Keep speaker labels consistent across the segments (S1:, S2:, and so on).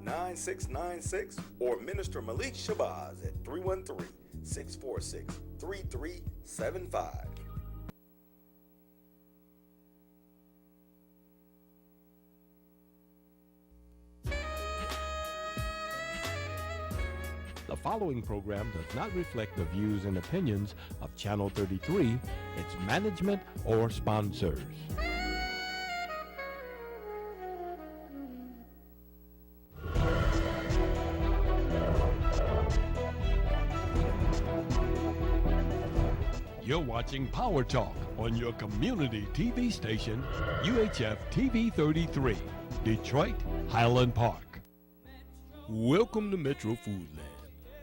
S1: 9696 or Minister Malik Shabazz at 313-646-3375.
S2: The following program does not reflect the views and opinions of Channel 33, its management, or sponsors. You're watching Power Talk on your community TV station, UHF TV 33, Detroit, Highland Park. Welcome to Metro Foodland,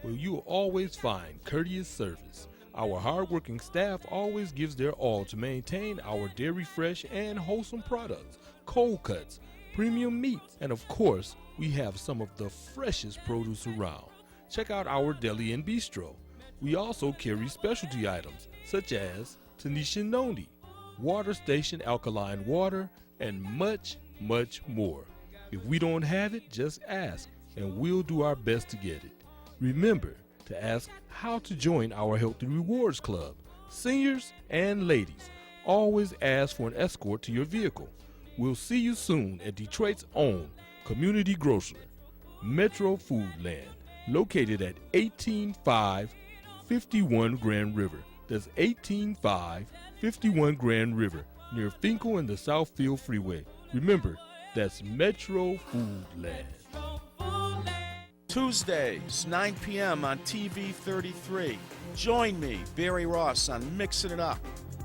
S2: where you will always find courteous service. Our hardworking staff always gives their all to maintain our dairy fresh and wholesome products, cold cuts, premium meats, and of course, we have some of the freshest produce around. Check out our deli and bistro. We also carry specialty items such as Tanisha Noni, Water Station alkaline water, and much, much more. If we don't have it, just ask, and we'll do our best to get it. Remember to ask how to join our Healthy Rewards Club. Seniors and ladies, always ask for an escort to your vehicle. We'll see you soon at Detroit's own community grocer, Metro Foodland, located at 18551 Grand River. That's 18551 Grand River, near Finkel and the Southfield Freeway. Remember, that's Metro Foodland.
S3: Tuesdays, 9 p.m. on TV 33. Join me, Barry Ross, on Mixing It Up.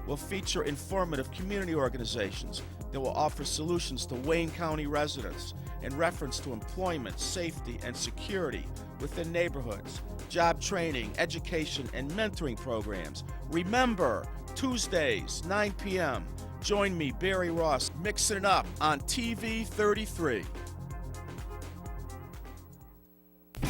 S3: We'll feature informative community organizations that will offer solutions to Wayne County residents in reference to employment, safety, and security within neighborhoods, job training, education, and mentoring programs. Remember, Tuesdays, 9 p.m. Join me, Barry Ross, Mixing It Up on TV 33.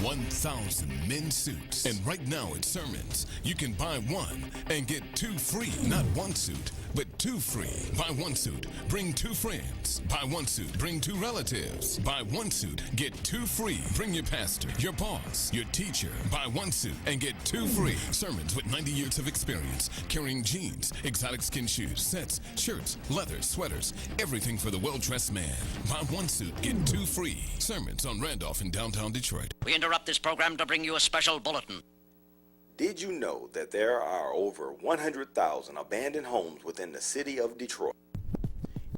S4: 1,000 men's suits. And right now at Sermons, you can buy one and get two free. Not one suit, but two free. Buy one suit, bring two friends. Buy one suit, bring two relatives. Buy one suit, get two free. Bring your pastor, your boss, your teacher. Buy one suit and get two free. Sermons with 90 years of experience, carrying jeans, exotic skin shoes, sets, shirts, leather, sweaters, everything for the well-dressed man. Buy one suit, get two free. Sermons on Randolph in downtown Detroit.
S5: We interrupt this program to bring you a special bulletin.
S1: Did you know that there are over 100,000 abandoned homes within the city of Detroit?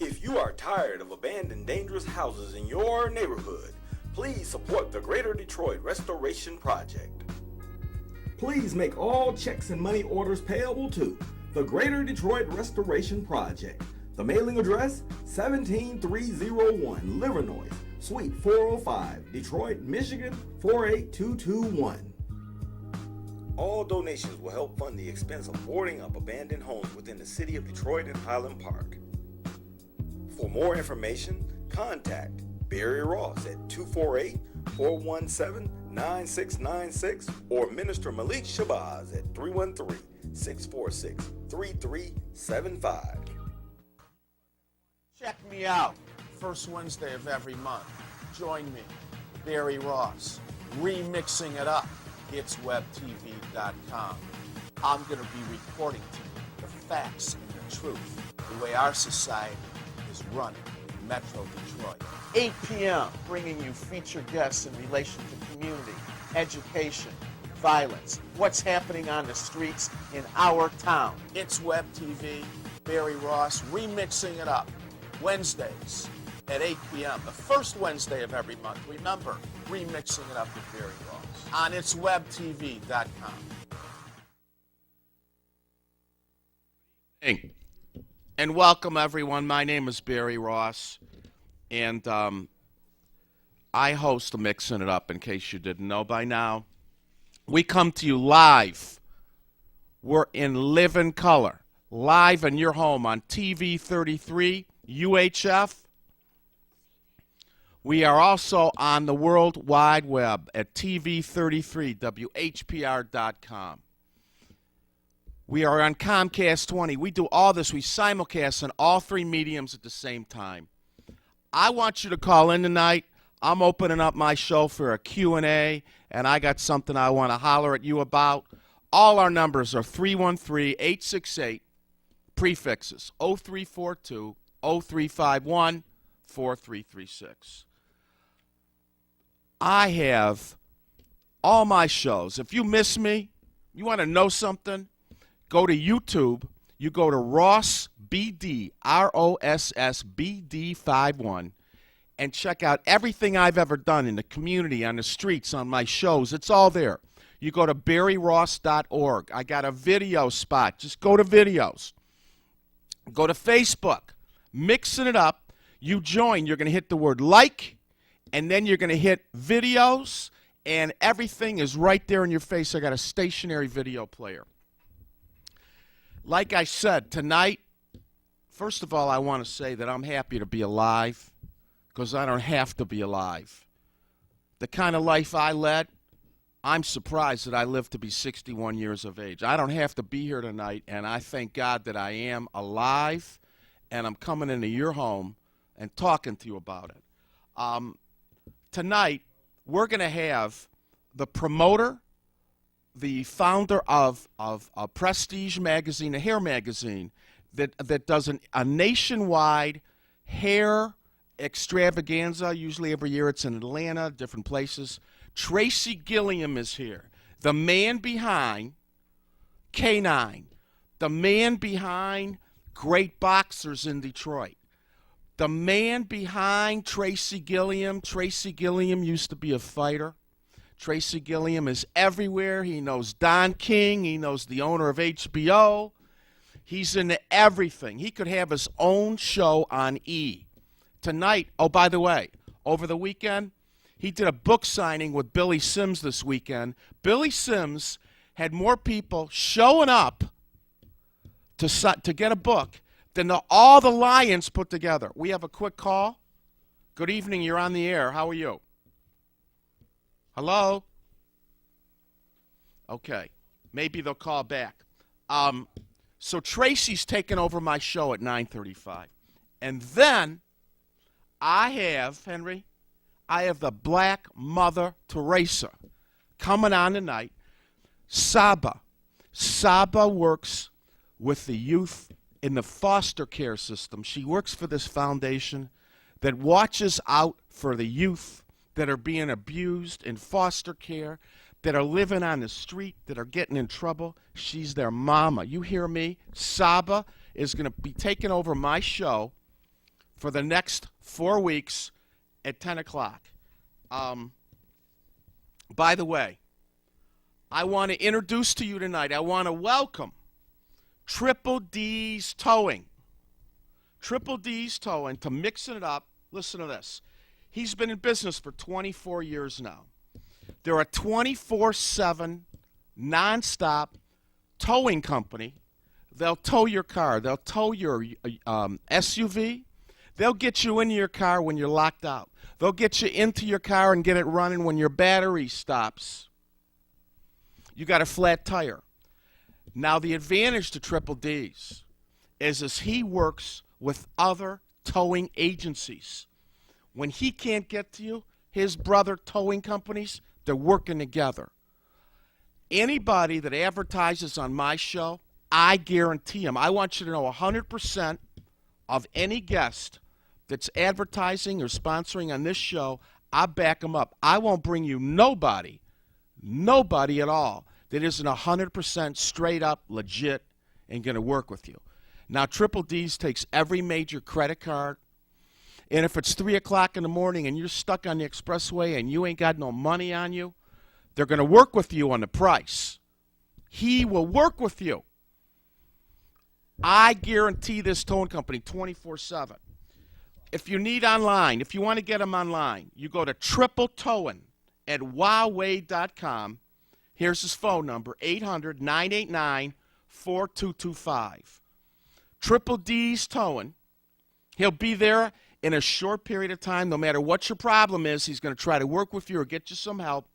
S1: If you are tired of abandoned dangerous houses in your neighborhood, please support the Greater Detroit Restoration Project. Please make all checks and money orders payable to the Greater Detroit Restoration Project. The mailing address, 17301 Livernois, Suite 405, Detroit, Michigan, 48221. All donations will help fund the expense of boarding up abandoned homes within the city of Detroit and Highland Park. For more information, contact Barry Ross at 248-417-9696 or Minister Malik Shabazz at 313-646-3375.
S3: Check me out. First Wednesday of every month. Join me, Barry Ross, remixing it up. It's webtv.com. I'm going to be reporting to you the facts and the truth, the way our society is running in Metro Detroit. 8 p.m., bringing you featured guests in relation to community, education, violence, what's happening on the streets in our town. It's Web TV, Barry Ross, remixing it up. Wednesdays at 8 p.m., the first Wednesday of every month. Remember, remixing it up with Barry Ross on itswebtv.com. Hey, and welcome everyone. My name is Barry Ross, and I host the Mixing It Up, in case you didn't know by now. We come to you live. We're in living color, live in your home on TV 33, UHF. We are also on the World Wide Web at TV33WHPR.com. We are on Comcast 20. We do all this. We simulcast on all three mediums at the same time. I want you to call in tonight. I'm opening up my show for a Q&A, and I got something I want to holler at you about. All our numbers are 313-868, prefixes 0342 0351 4336. I have all my shows. If you miss me, you want to know something, go to YouTube. You go to Ross BD, ROSSBD51, and check out everything I've ever done in the community, on the streets, on my shows. It's all there. You go to barryross.org. I got a video spot. Just go to videos. Go to Facebook. Mixing it up. You join. You're going to hit the word like, and then you're going to hit videos, and everything is right there in your face. I got a stationary video player. Like I said, tonight, first of all, I want to say that I'm happy to be alive because I don't have to be alive. The kind of life I led, I'm surprised that I lived to be 61 years of age. I don't have to be here tonight, and I thank God that I am alive, and I'm coming into your home and talking to you about it. Tonight, we're going to have the promoter, the founder of a prestige magazine, a hair magazine, that does a nationwide hair extravaganza. Usually every year it's in Atlanta, different places. Tracy Gilliam is here, the man behind K9, the man behind Great Boxers in Detroit, the man behind Tracy Gilliam. Tracy Gilliam used to be a fighter. Tracy Gilliam is everywhere. He knows Don King. He knows the owner of HBO. He's into everything. He could have his own show on E! Tonight, oh, by the way, over the weekend, he did a book signing with Billy Sims this weekend. Billy Sims had more people showing up to get a book than all the Lions put together. We have a quick call. Good evening. You're on the air. How are you? Hello? Okay. Maybe they'll call back. So Tracy's taking over my show at 9:35. And then I have, Henry, the Black Mother Teresa coming on tonight. Saba. Saba works with the youth in the foster care system. She works for this foundation that watches out for the youth that are being abused in foster care, that are living on the street, that are getting in trouble. She's their mama. You hear me? Saba is going to be taking over my show for the next 4 weeks at 10 o'clock. By the way, I want to introduce to you tonight, I want to welcome Triple D's Towing. Triple D's Towing, to mixing it up. Listen to this. He's been in business for 24 years now. They're a 24/7, nonstop towing company. They'll tow your car. They'll tow your SUV. They'll get you into your car when you're locked out. They'll get you into your car and get it running when your battery stops. You got a flat tire. Now, the advantage to Triple D's is he works with other towing agencies. When he can't get to you, his brother towing companies, they're working together. Anybody that advertises on my show, I guarantee them. I want you to know 100% of any guest that's advertising or sponsoring on this show, I back them up. I won't bring you nobody at all that isn't 100% straight up, legit, and going to work with you. Now, Triple D's takes every major credit card. And if it's 3 o'clock in the morning and you're stuck on the expressway and you ain't got no money on you, they're going to work with you on the price. He will work with you. I guarantee this towing company 24/7. If you need online, if you want to get them online, you go to Triple Towing at Huawei.com. Here's his phone number, 800-989-4225. Triple D's Towing. He'll be there in a short period of time. No matter what your problem is, he's going to try to work with you or get you some help.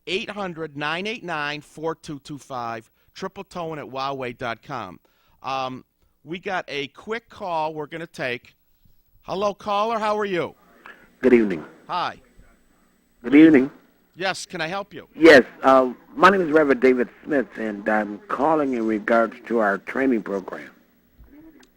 S3: 800-989-4225. Triple Towing at Huawei.com. We got a quick call we're going to take. Hello, caller. How are you?
S6: Good evening.
S3: Hi.
S6: Good evening.
S3: Yes, can I help you?
S6: Yes, my name is Reverend David Smith, and I'm calling in regards to our training program.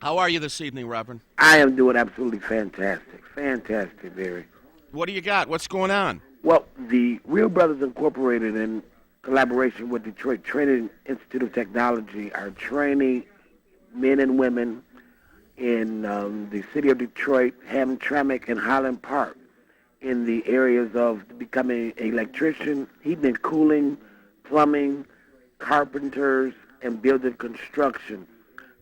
S3: How are you this evening, Reverend?
S6: I am doing absolutely fantastic. Fantastic, Barry.
S3: What do you got? What's going on?
S6: Well, the Real Brothers Incorporated, in collaboration with Detroit Training Institute of Technology, are training men and women in the city of Detroit, Hamtramck, and Highland Park in the areas of becoming an electrician, heating and cooling, plumbing, carpenters, and building construction.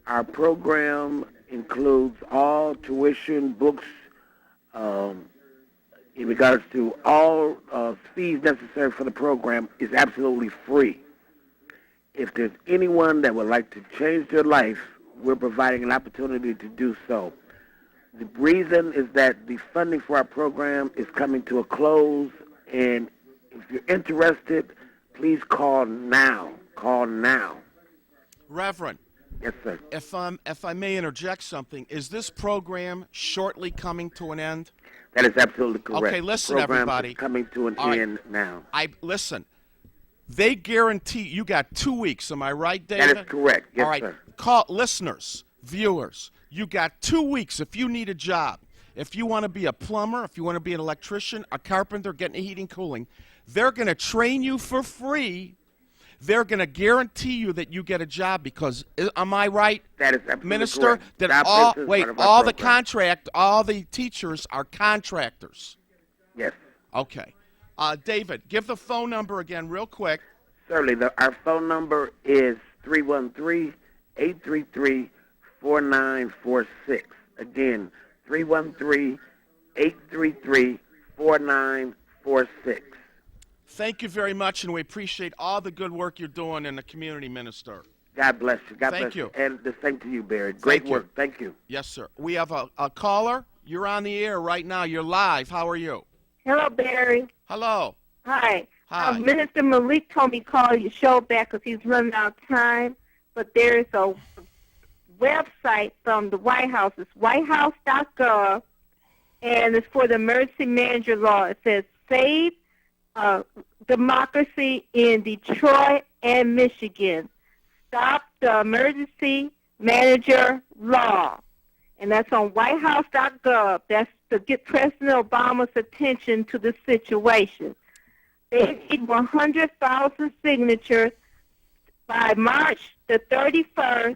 S6: Our program includes all tuition, books, in regards to all fees necessary for the program is absolutely free. If there's anyone that would like to change their life, we're providing an opportunity to do so. The reason is that the funding for our program is coming to a close, and if you're interested, please call now. Call now.
S3: Reverend.
S6: Yes, sir.
S3: If I may interject something, is this program shortly coming to an end?
S6: That is absolutely correct.
S3: Okay, listen,
S6: the program
S3: everybody.
S6: Is coming to an end now.
S3: Listen. They guarantee you got 2 weeks. Am I right, David?
S6: That is correct. Yes,
S3: all right.
S6: sir.
S3: Call listeners, viewers. You got 2 weeks if you need a job. If you want to be a plumber, if you want to be an electrician, a carpenter, getting heating, cooling, they're going to train you for free. They're going to guarantee you that you get a job because, am I right,
S6: that is absolutely
S3: Minister?
S6: correct.
S3: That
S6: all
S3: the teachers are contractors.
S6: Yes.
S3: Okay. David, give the phone number again real quick.
S6: Certainly. Our phone number is 313-833-4946. Again, 313-833-4946.
S3: Thank you very much, and we appreciate all the good work you're doing in the community, Minister.
S6: God bless you. God
S3: Thank
S6: bless
S3: you.
S6: And the same to you, Barry. Great work. Thank you.
S3: Yes, sir. We have a caller. You're on the air right now. You're live. How are you?
S7: Hello, Barry.
S3: Hello.
S7: Hi.
S3: Hi.
S7: Minister Malik told me to call your show back because he's running out of time. But there is a website from the White House. It's whitehouse.gov, and it's for the emergency manager law. It says Save Democracy in Detroit and Michigan. Stop the emergency manager law. And that's on whitehouse.gov. That's to get President Obama's attention to the situation. They need 100,000 signatures by March the 31st.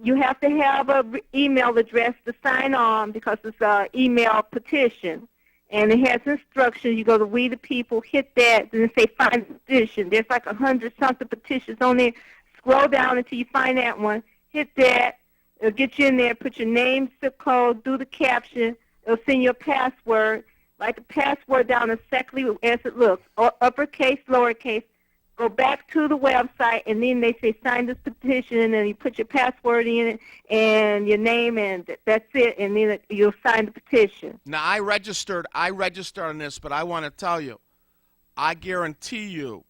S7: You have to have an email address to sign on because it's an email petition. And it has instructions. You go to We the People, hit that, then say find petition. There's like 100-something petitions on there. Scroll down until you find that one. Hit that. It'll get you in there. Put your name, zip code, do the caption. It'll send you a password. Write the password down exactly as it looks, or uppercase, lowercase. Go back to the website, and then they say sign this petition, and then you put your password in it and your name, and that's it, and then you'll sign the petition.
S3: Now, I registered on this, but I want to tell you, I guarantee you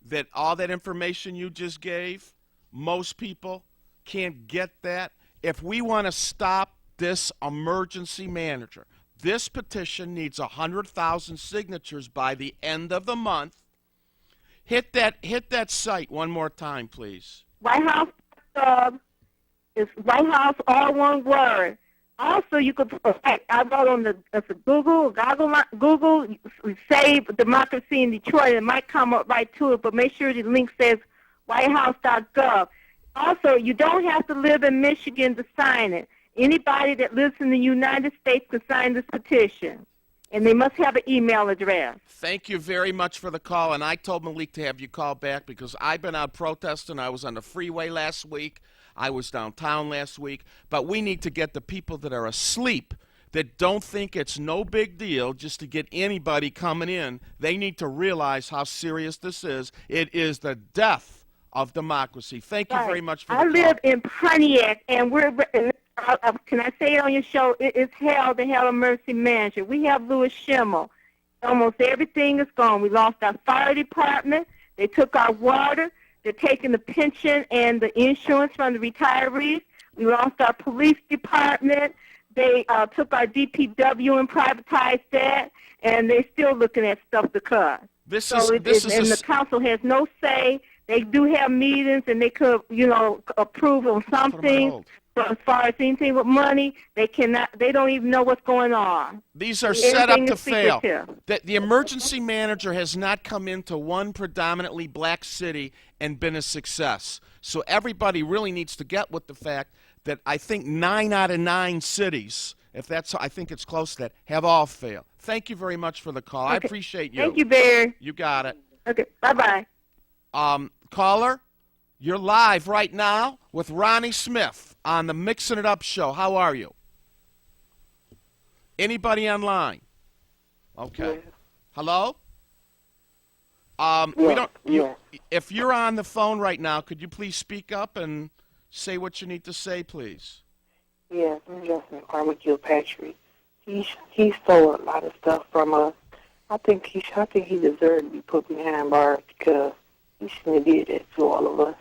S3: that all that information you just gave, most people can't get that. If we want to stop this emergency manager, this petition needs 100,000 signatures by the end of the month. Hit that site one more time, please.
S7: Whitehouse.gov is White House, all one word. Also, you could. I wrote on the Google, Save Democracy in Detroit. It might come up right to it, but make sure the link says whitehouse.gov. Also, you don't have to live in Michigan to sign it. Anybody that lives in the United States can sign this petition, and they must have an email address.
S3: Thank you very much for the call, and I told Malik to have you call back because I've been out protesting. I was on the freeway last week. I was downtown last week. But we need to get the people that are asleep, that don't think it's no big deal just to get anybody coming in. They need to realize how serious this is. It is the death of democracy. Thank you very much for the call.
S7: I live in Pontiac, and can I say it on your show? It is hell to hell emergency manager. We have Louis Schimmel. Almost everything is gone. We lost our fire department. They took our water. They're taking the pension and the insurance from the retirees. We lost our police department. They took our DPW and privatized that, and they're still looking at stuff to cut. The council has no say. They do have meetings, and they could, approve on something. But as far as anything with money, they cannot. They don't even know what's going on.
S3: These are set up to fail.
S7: Secretive.
S3: The emergency manager has not come into one predominantly black city and been a success. So everybody really needs to get with the fact that I think 9 out of 9 cities, I think it's close to that, have all failed. Thank you very much for the call.
S7: Okay.
S3: I appreciate you.
S7: Thank you, Barry.
S3: You got it.
S7: Okay, bye-bye.
S3: Caller, you're live right now with Ronnie Smith on the Mixing It Up show. How are you? Anybody online? Okay.
S6: Yeah.
S3: Hello? If you're on the phone right now, could you please speak up and say what you need to say, please?
S8: Yes, I'm Justin Barbecue Patrick. He stole a lot of stuff from us. I think he deserved to be put behind bars because he shouldn't have did that to all of us.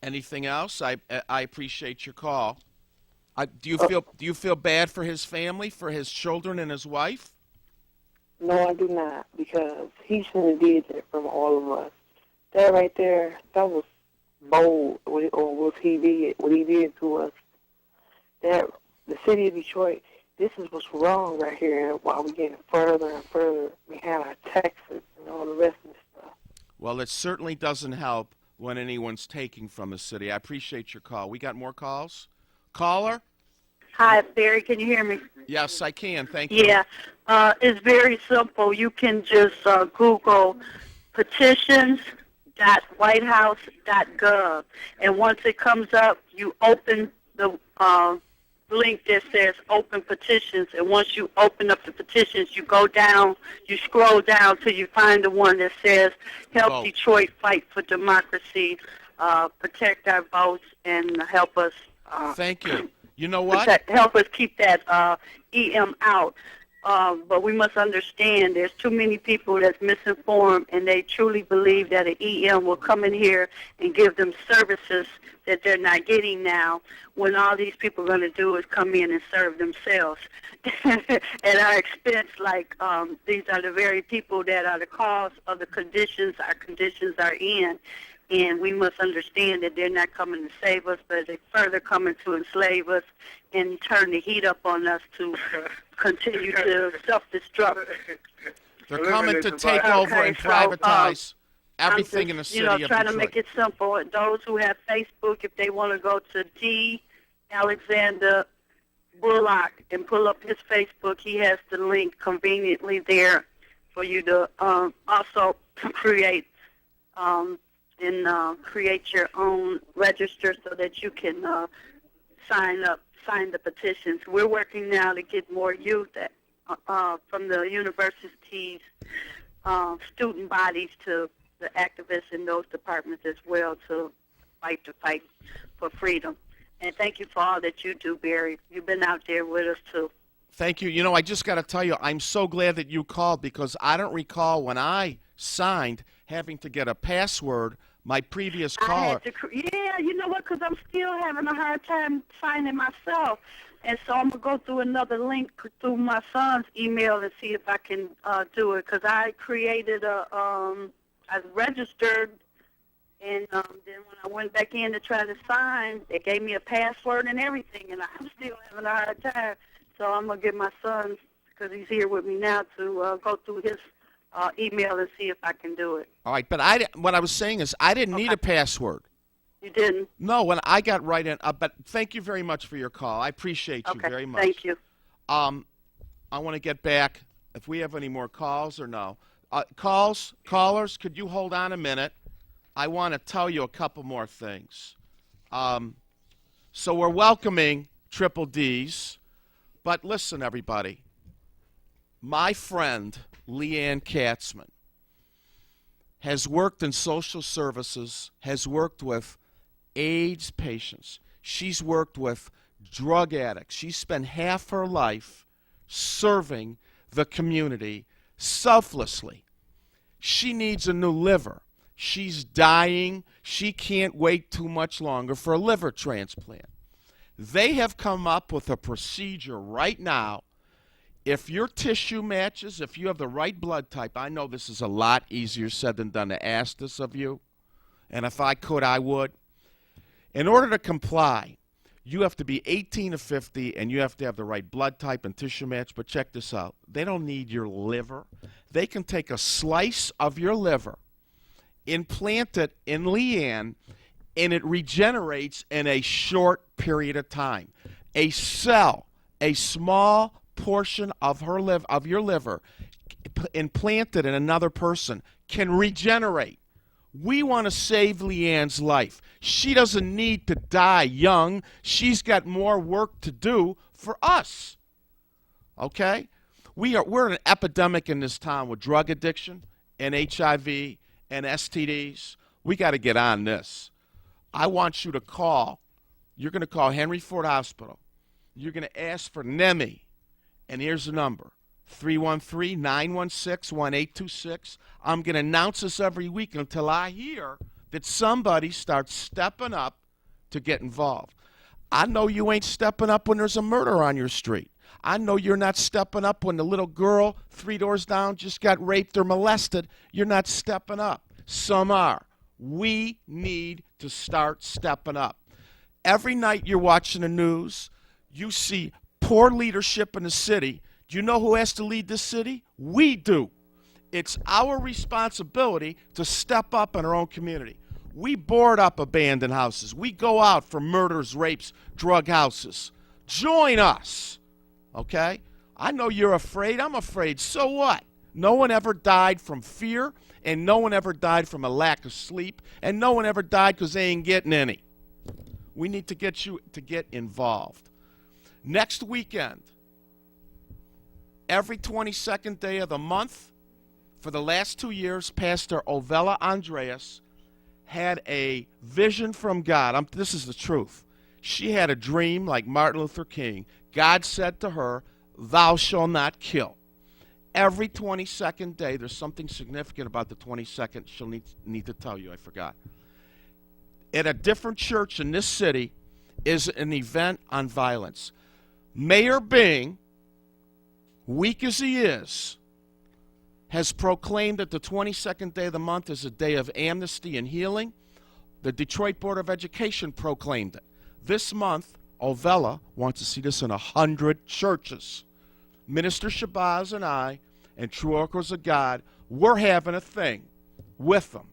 S3: Anything else? I appreciate your call. Do you feel bad for his family, for his children and his wife?
S8: No, I do not, because he shouldn't have did that from all of us. That right there, that was bold what he did to us. That the city of Detroit, this is what's wrong right here. While we're getting further and further behind our taxes and all the rest of this stuff.
S3: Well, it certainly doesn't help when anyone's taking from the city. I appreciate your call. We got more calls? Caller?
S9: Hi, Barry. Can you hear me?
S3: Yes, I can. Thank you.
S9: Yeah. It's very simple. You can just Google petitions.whitehouse.gov. And once it comes up, you open the link that says open petitions. And once you open up the petitions, you go down, you scroll down till you find the one that says help Detroit fight for democracy, protect our votes, and help us.
S3: Thank you. You know what?
S9: Help us keep that EM out. But we must understand there's too many people that's misinformed, and they truly believe that an EM will come in here and give them services that they're not getting now, when all these people are going to do is come in and serve themselves at our expense. Like these are the very people that are the cause of the conditions our conditions are in. And we must understand that they're not coming to save us, but they're further coming to enslave us and turn the heat up on us to continue to self-destruct.
S3: They're coming to take over and privatize everything in the city of Detroit.
S9: Trying to make it simple. Those who have Facebook, if they want to go to D. Alexander Bullock and pull up his Facebook, he has the link conveniently there for you to also create create your own register so that you can sign the petitions. We're working now to get more youth from the universities, student bodies, to the activists in those departments as well to fight for freedom. And thank you for all that you do, Barry. You've been out there with us, too.
S3: Thank you. You know, I just got to tell you, I'm so glad that you called, because I don't recall when I signed having to get a password. My previous caller.
S9: Yeah, you know what? Because I'm still having a hard time signing myself. And so I'm going to go through another link through my son's email and see if I can do it. Because I created I registered, and then when I went back in to try to sign, they gave me a password and everything, and I'm still having a hard time. So I'm going to get my son, because he's here with me now, to go through his email and see if I can do it.
S3: All right, but what I was saying is I didn't need a password.
S9: You didn't?
S3: No, when I got right in. But thank you very much for your call. I appreciate you very much.
S9: Thank you.
S3: I want to get back, if we have any more calls or no. Callers, could you hold on a minute? I want to tell you a couple more things. So we're welcoming Triple D's, but listen, everybody. My friend Leanne Katzman has worked in social services, has worked with AIDS patients. She's worked with drug addicts. She spent half her life serving the community selflessly. She needs a new liver. She's dying. She can't wait too much longer for a liver transplant. They have come up with a procedure right now. If your tissue matches, if you have the right blood type, I know this is a lot easier said than done to ask this of you, and if I could, I would. In order to comply, you have to be 18 to 50, and you have to have the right blood type and tissue match. But check this out. They don't need your liver. They can take a slice of your liver, implant it in Leanne, and it regenerates in a short period of time. A cell, a small portion of your liver, implanted in another person, can regenerate. We want to save Leanne's life. She doesn't need to die young. She's got more work to do for us. Okay? We're an epidemic in this town with drug addiction and HIV and STDs. We got to get on this. I want you to call. You're going to call Henry Ford Hospital. You're going to ask for NEMI. And here's the number. 313-916-1826. I'm going to announce this every week until I hear that somebody starts stepping up to get involved. I know you ain't stepping up when there's a murder on your street. I know you're not stepping up when the little girl 3 doors down just got raped or molested. You're not stepping up. Some are. We need to start stepping up. Every night you're watching the news, you see poor leadership in the city. Do you know who has to lead this city? We do. It's our responsibility to step up in our own community. We board up abandoned houses. We go out for murders, rapes, drug houses. Join us, okay? I know you're afraid. I'm afraid. So what? No one ever died from fear, and no one ever died from a lack of sleep, and no one ever died because they ain't getting any. We need to get you to get involved. Next weekend, every 22nd day of the month, for the last 2 years, Pastor Ovella Andreas had a vision from God. This is the truth. She had a dream like Martin Luther King. God said to her, "Thou shalt not kill." Every 22nd day, there's something significant about the 22nd she'll need to tell you. I forgot. At a different church in this city is an event on violence. Mayor Bing, weak as he is, has proclaimed that the 22nd day of the month is a day of amnesty and healing. The Detroit Board of Education proclaimed it. This month, Ovella wants to see this in 100 churches. Minister Shabazz and I and True Oracles of God, we're having a thing with them.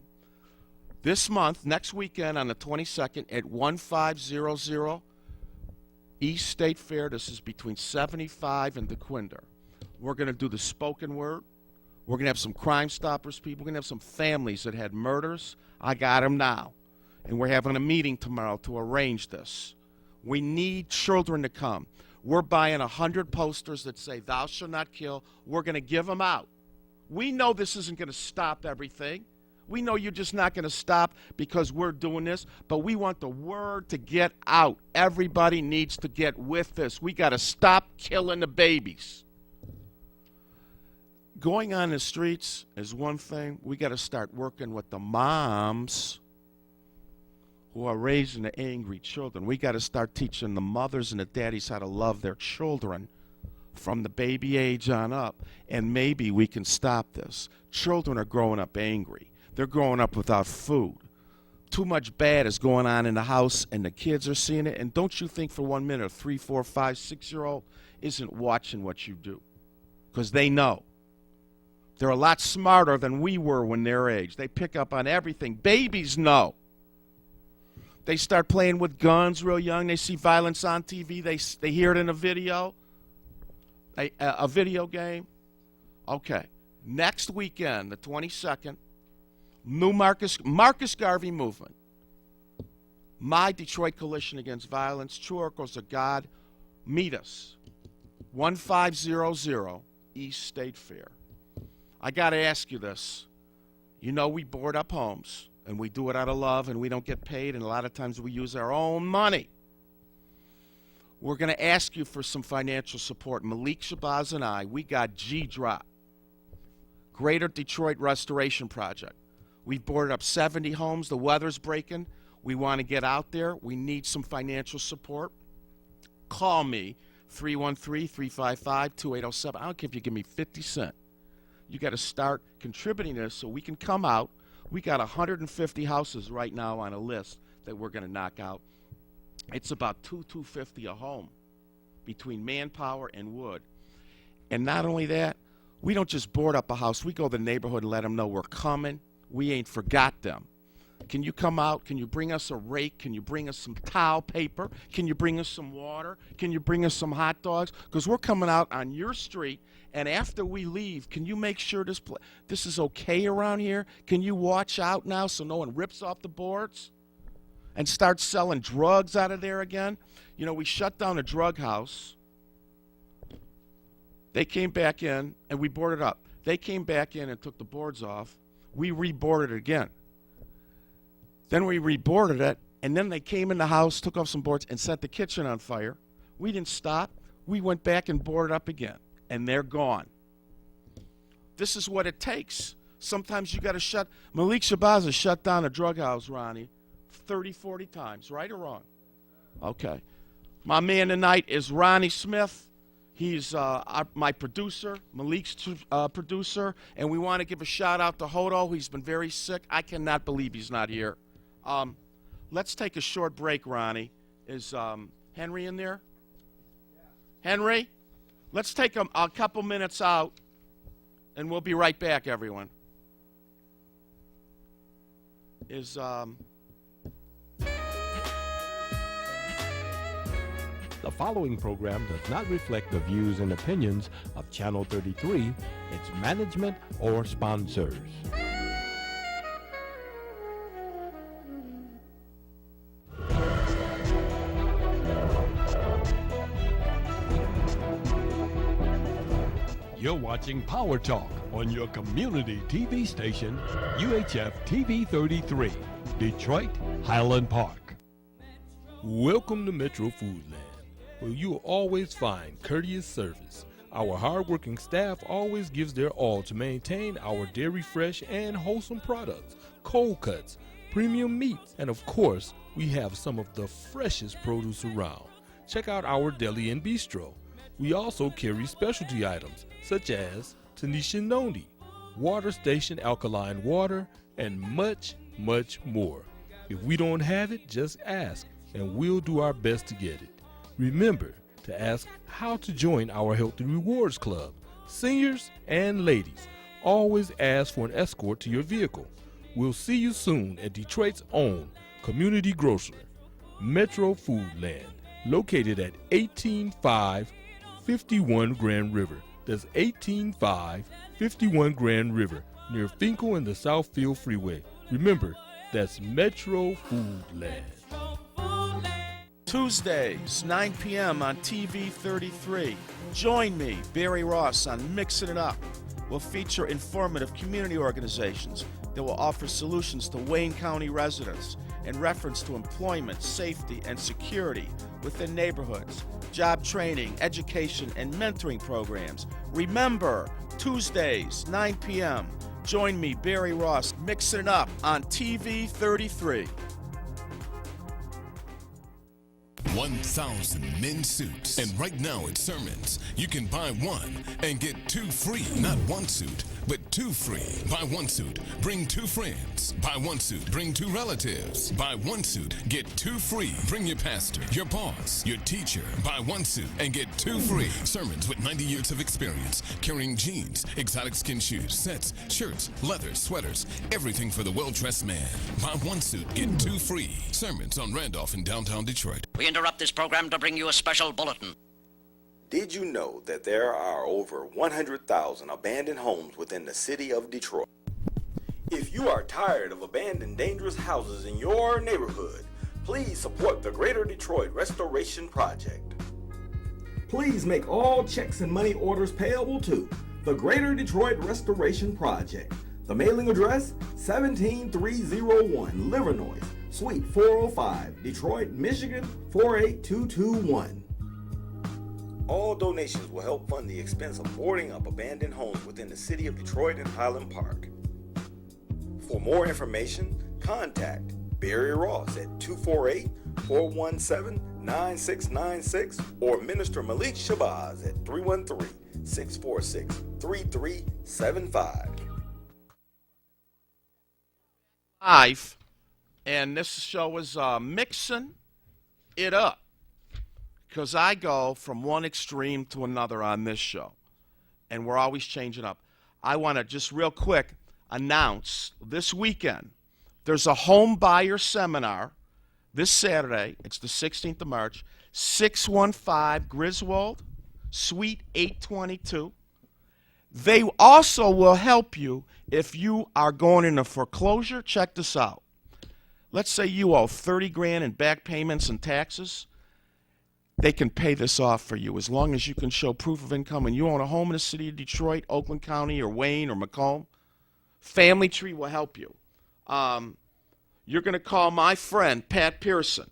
S3: This month, next weekend on the 22nd at 1500 East State Fair, this is between 75 and DeQuinder. We're going to do the spoken word. We're going to have some Crime Stoppers people. We're going to have some families that had murders. I got them now. And we're having a meeting tomorrow to arrange this. We need children to come. We're buying 100 posters that say, "Thou shalt not kill." We're going to give them out. We know this isn't going to stop everything. We know you're just not going to stop because we're doing this, but we want the word to get out. Everybody needs to get with this. We got to stop killing the babies. Going on the streets is one thing. We got to start working with the moms who are raising the angry children. We got to start teaching the mothers and the daddies how to love their children from the baby age on up, and maybe we can stop this. Children are growing up angry. They're growing up without food. Too much bad is going on in the house, and the kids are seeing it. And don't you think for 1 minute a 3, 4, 5, 6-year-old isn't watching what you do? Because they know. They're a lot smarter than we were when their age. They pick up on everything. Babies know. They start playing with guns real young. They see violence on TV. They hear it in a video, a video game. Okay. Next weekend, the 22nd, new Marcus Garvey movement. My Detroit Coalition Against Violence, True Oracles of God. Meet us. 1500 East State Fair. I got to ask you this. You know we board up homes, and we do it out of love, and we don't get paid, and a lot of times we use our own money. We're going to ask you for some financial support. Malik Shabazz and I, we got G-Drop, Greater Detroit Restoration Project. We've boarded up 70 homes. The weather's breaking. We want to get out there. We need some financial support. call me, 313-355-2807. I don't care if you give me 50 cents. You got to start contributing this so we can come out. We got 150 houses right now on a list that we're going to knock out. It's about $250 a home between manpower and wood. And not only that, we don't just board up a house. We go to the neighborhood and let them know we're coming. We ain't forgot them. Can you come out? Can you bring us a rake? Can you bring us some towel paper? Can you bring us some water? Can you bring us some hot dogs? Because we're coming out on your street, and after we leave, can you make sure this is okay around here? Can you watch out now so no one rips off the boards and starts selling drugs out of there again? You know, we shut down a drug house. They came back in, and we boarded up. They came back in and took the boards off. We reboarded it again. Then we reboarded it, and then they came in the house, took off some boards, and set the kitchen on fire. We didn't stop. We went back and boarded up again, and they're gone. This is what it takes. Sometimes you got to shut. Malik Shabazz has shut down a drug house, Ronnie, 30, 40 times, right or wrong? Okay. My man tonight is Ronnie Smith. He's my producer, Malik's producer, and we want to give a shout-out to Hodo. He's been very sick. I cannot believe he's not here. Let's take a short break, Ronnie. Is Henry in there? Henry? Let's take a couple minutes out, and we'll be right back, everyone.
S2: The following program does not reflect the views and opinions of Channel 33, its management, or sponsors. You're watching Power Talk on your community TV station, UHF TV 33, Detroit, Highland Park. Welcome to Metro Foodland, where you will always find courteous service. Our hardworking staff always gives their all to maintain our dairy fresh and wholesome products, cold cuts, premium meats, and of course, we have some of the freshest produce around. Check out our deli and bistro. We also carry specialty items such as Tanisha Noni, Water Station alkaline water, and much, much more. If we don't have it, just ask, and we'll do our best to get it. Remember to ask how to join our Healthy Rewards Club. Seniors and ladies, always ask for an escort to your vehicle. We'll see you soon at Detroit's own community grocer, Metro Foodland, located at 18551 Grand River. That's 18551 Grand River, near Finkel and the Southfield Freeway. Remember, that's Metro Foodland.
S3: Tuesdays, 9 p.m. on TV 33. Join me, Barry Ross, on Mixing It Up. We'll feature informative community organizations that will offer solutions to Wayne County residents in reference to employment, safety, and security within neighborhoods, job training, education, and mentoring programs. Remember, Tuesdays, 9 p.m. Join me, Barry Ross, Mixing It Up on TV 33.
S4: 1,000 men's suits. And right now at Sermons, you can buy one and get two free. Not one suit, but two free. Buy one suit, bring two friends. Buy one suit, bring two relatives. Buy one suit, get two free. Bring your pastor, your boss, your teacher. Buy one suit and get two free. Sermons with 90 years of experience, carrying jeans, exotic skin shoes, sets, shirts, leathers, sweaters, everything for the well-dressed man. Buy one suit, get two free. Sermons on Randolph in downtown Detroit.
S5: We interrupt this program to bring you a special bulletin.
S1: Did you know that there are over 100,000 abandoned homes within the city of Detroit? If you are tired of abandoned dangerous houses in your neighborhood, please support the Greater Detroit Restoration Project. Please make all checks and money orders payable to the Greater Detroit Restoration Project. The mailing address, 17301 Livernois, Suite 405, Detroit, Michigan, 48221. All donations will help fund the expense of boarding up abandoned homes within the city of Detroit and Highland Park. For more information, contact Barry Ross at 417-9696 or Minister Malik Shabazz at 313-646-3375.
S3: Live, and this show is mixing it up because I go from one extreme to another on this show, and we're always changing up. I want to just real quick announce this weekend there's a home buyer seminar this Saturday. It's the 16th of March, 615 Griswold, Suite 822. They also will help you if you are going into foreclosure. Check this out. Let's say you owe $30,000 in back payments and taxes. They can pay this off for you as long as you can show proof of income and you own a home in the city of Detroit, Oakland County, or Wayne, or Macomb. Family Tree will help you. You're going to call my friend, Pat Pearson,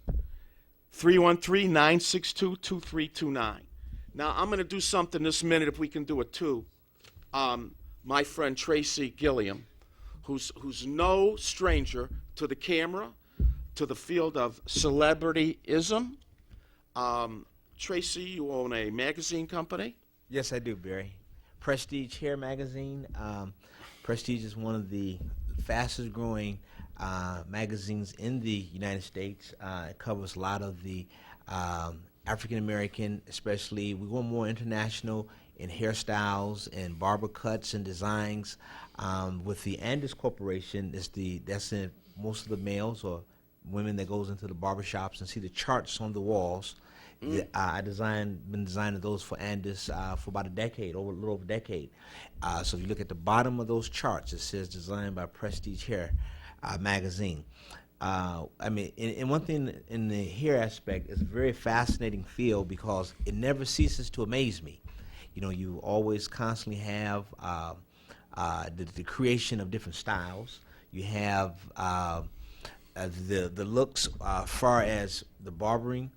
S3: 313-962-2329. Now, I'm going to do something this minute, if we can do it too. My friend Tracy Gilliam, who's no stranger to the camera, to the field of celebrityism. Tracy, you own a magazine company?
S10: Yes, I do, Barry. Prestige Hair Magazine. Prestige is one of the fastest growing magazines in the United States. It covers a lot of the African American, especially. We go more international in hairstyles and barber cuts and designs. With the Andis Corporation, that's in most of the males or women that goes into the barbershops and see the charts on the walls. I've been designing those for Andis for about a little over a decade. So if you look at the bottom of those charts, it says designed by Prestige Hair Magazine. And one thing in the hair aspect is a very fascinating field because it never ceases to amaze me. You know, you always constantly have the creation of different styles. You have the looks far as the barbering.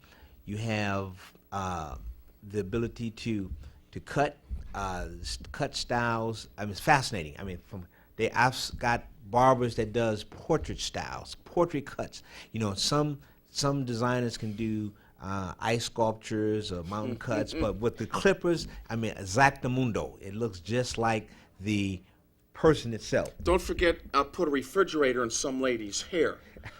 S10: You have the ability to cut styles. I mean, it's fascinating. I mean, I've got barbers that does portrait styles, portrait cuts. You know, some designers can do ice sculptures or mountain cuts, but with the clippers, I mean, exactamundo. It looks just like the person itself.
S3: Don't forget, put a refrigerator in some lady's hair.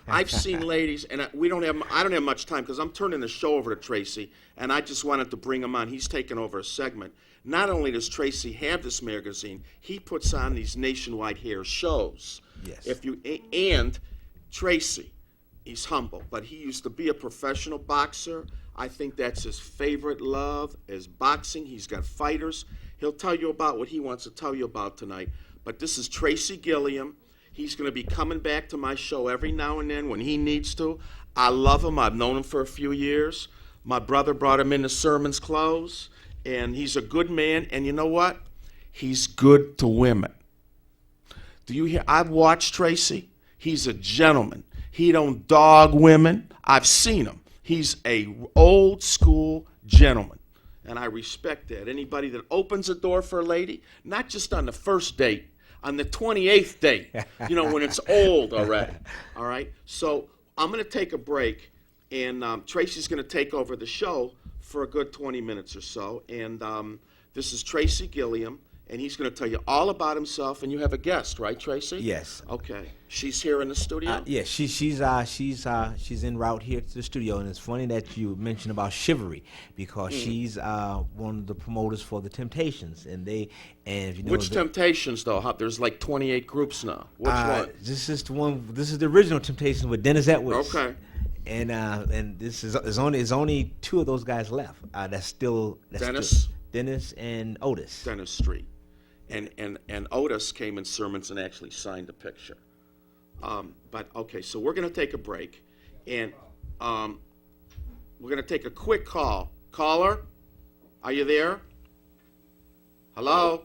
S3: I've seen ladies, and I don't have much time because I'm turning the show over to Tracy, and I just wanted to bring him on. He's taking over a segment. Not only does Tracy have this magazine, he puts on these nationwide hair shows.
S10: Yes.
S3: And Tracy, he's humble, but he used to be a professional boxer. I think that's his favorite love is boxing. He's got fighters. He'll tell you about what he wants to tell you about tonight. But this is Tracy Gilliam. He's going to be coming back to my show every now and then when he needs to. I love him. I've known him for a few years. My brother brought him into Sermon's Clothes, and he's a good man. And you know what? He's good to women. Do you hear? I've watched Tracy. He's a gentleman. He don't dog women. I've seen him. He's a old school gentleman, and I respect that. Anybody that opens a door for a lady, not just on the first date, on the 28th date, you know, when it's old already. All right? So I'm going to take a break, and Tracy's going to take over the show for a good 20 minutes or so. And this is Tracy Gilliam, and he's going to tell you all about himself. And you have a guest, right, Tracy?
S10: Yes.
S3: Okay. She's here in the studio?
S10: Yes, she's en route here to the studio, and it's funny that you mentioned about Chivalry because she's one of the promoters for the Temptations, and if you know
S3: which Temptations though? There's like 28 groups now. Which one?
S10: This is the one. This is the original Temptations with Dennis Edwards.
S3: Okay.
S10: And this is only two of those guys left. That's
S3: Dennis.
S10: Dennis and Otis.
S3: Dennis Street, and Otis came in Sermons and actually signed a picture. But okay, so we're going to take a break, and we're going to take a quick call. Caller, are you there? Hello?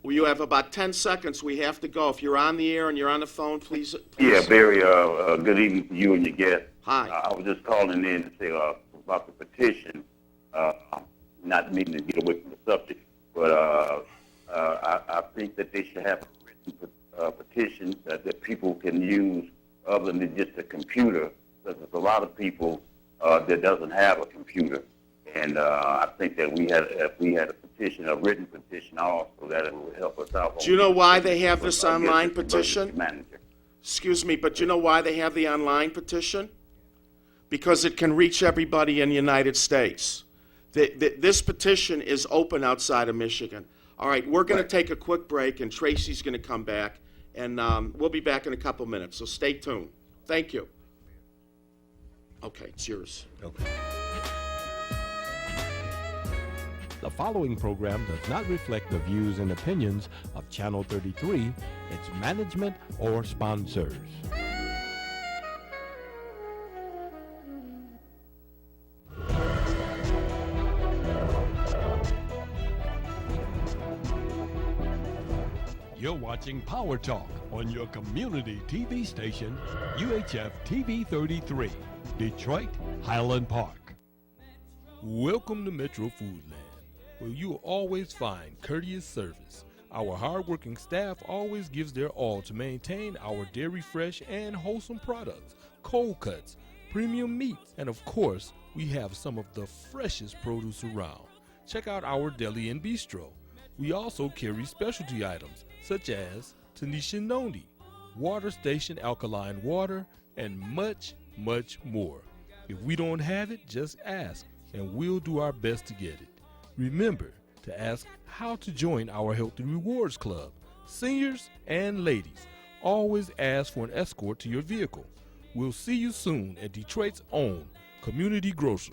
S3: Well, you have about 10 seconds. We have to go. If you're on the air and you're on the phone, please.
S11: Yeah, Barry, good evening to you and your guest.
S3: Hi.
S11: I was just calling in to say about the petition, not meaning to get away from the subject, but I think that they should have a written petition that people can use other than just a computer, because there's a lot of people that doesn't have a computer. And I think that if we had a petition, a written petition also, that it would help us out.
S3: Do you know why they have this online petition? Excuse me, but do you know why they have the online petition? Because it can reach everybody in the United States. This petition is open outside of Michigan. All right, we're going to take a quick break, and Tracy's going to come back, and we'll be back in a couple minutes, so stay tuned. Thank you. Okay, it's yours.
S10: Okay.
S2: The following program does not reflect the views and opinions of Channel 33, its management, or sponsors. You're watching Power Talk on your community TV station, UHF TV 33, Detroit, Highland Park. Welcome to Metro Foodland, where you will always find courteous service. Our hardworking staff always gives their all to maintain our dairy fresh and wholesome products, cold cuts, premium meats, and of course, we have some of the freshest produce around. Check out our deli and bistro. We also carry specialty items such as Tanisha Noni, Water Station alkaline water, and much, much more. If we don't have it, just ask, and we'll do our best to get it. Remember to ask how to join our Healthy Rewards Club. Seniors and ladies, always ask for an escort to your vehicle. We'll see you soon at Detroit's own community grocer,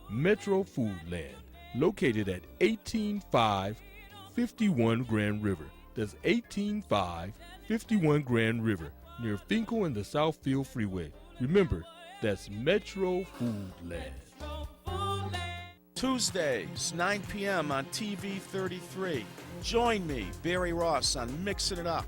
S2: Metro Foodland, located at 18551 Grand River. That's 18551 Grand River, near Finkel and the Southfield Freeway. Remember, that's Metro Foodland.
S3: Tuesdays, 9 p.m. on TV 33. Join me, Barry Ross, on Mixing It Up.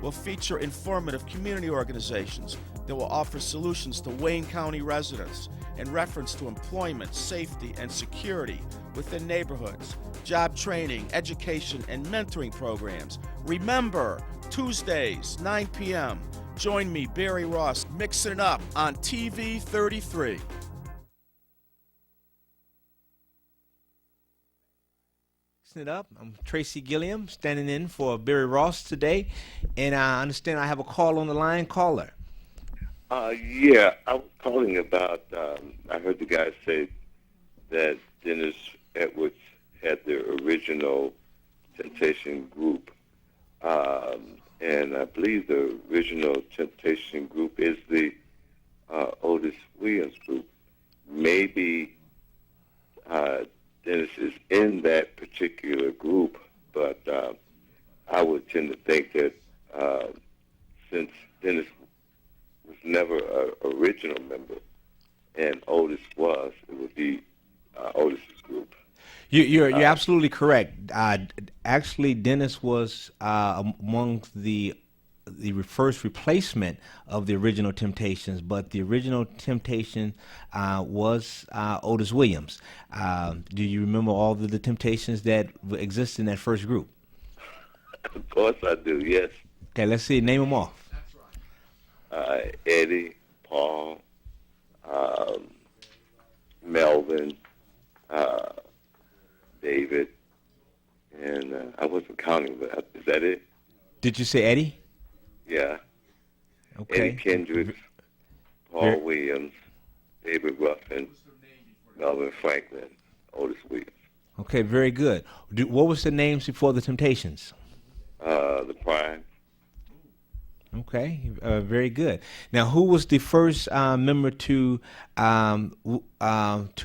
S3: We'll feature informative community organizations that will offer solutions to Wayne County residents in reference to employment, safety, and security within neighborhoods, job training, education, and mentoring programs. Remember, Tuesdays, 9 p.m. Join me, Barry Ross, Mixing It Up on TV 33.
S10: It up. I'm Tracy Gilliam, standing in for Barry Ross today, and I understand I have a call on the line. Caller.
S12: Yeah, I was calling about, I heard the guy say that Dennis Edwards had the original Temptation group, and I believe the original Temptation group is the Otis Williams group. Maybe Dennis is in that particular group, but I would tend to think that since Dennis was never an original member and Otis was, it would be Otis's group.
S10: You're absolutely correct. Actually, Dennis was among the first replacement of the original Temptations, but the original Temptation was Otis Williams. Do you remember all of the Temptations that existed in that first group?
S12: Of course I do, yes.
S10: Okay, let's see. Name them off.
S12: Eddie, Paul, Melvin, David, and I wasn't counting, but is that it?
S10: Did you say Eddie?
S12: Yeah.
S10: Okay.
S12: Eddie Kendricks, Paul Williams, David Ruffin, Melvin Franklin, Otis Williams.
S10: Okay, very good. What was the names before the Temptations?
S12: The Prime.
S10: Okay, very good. Now, who was the first member to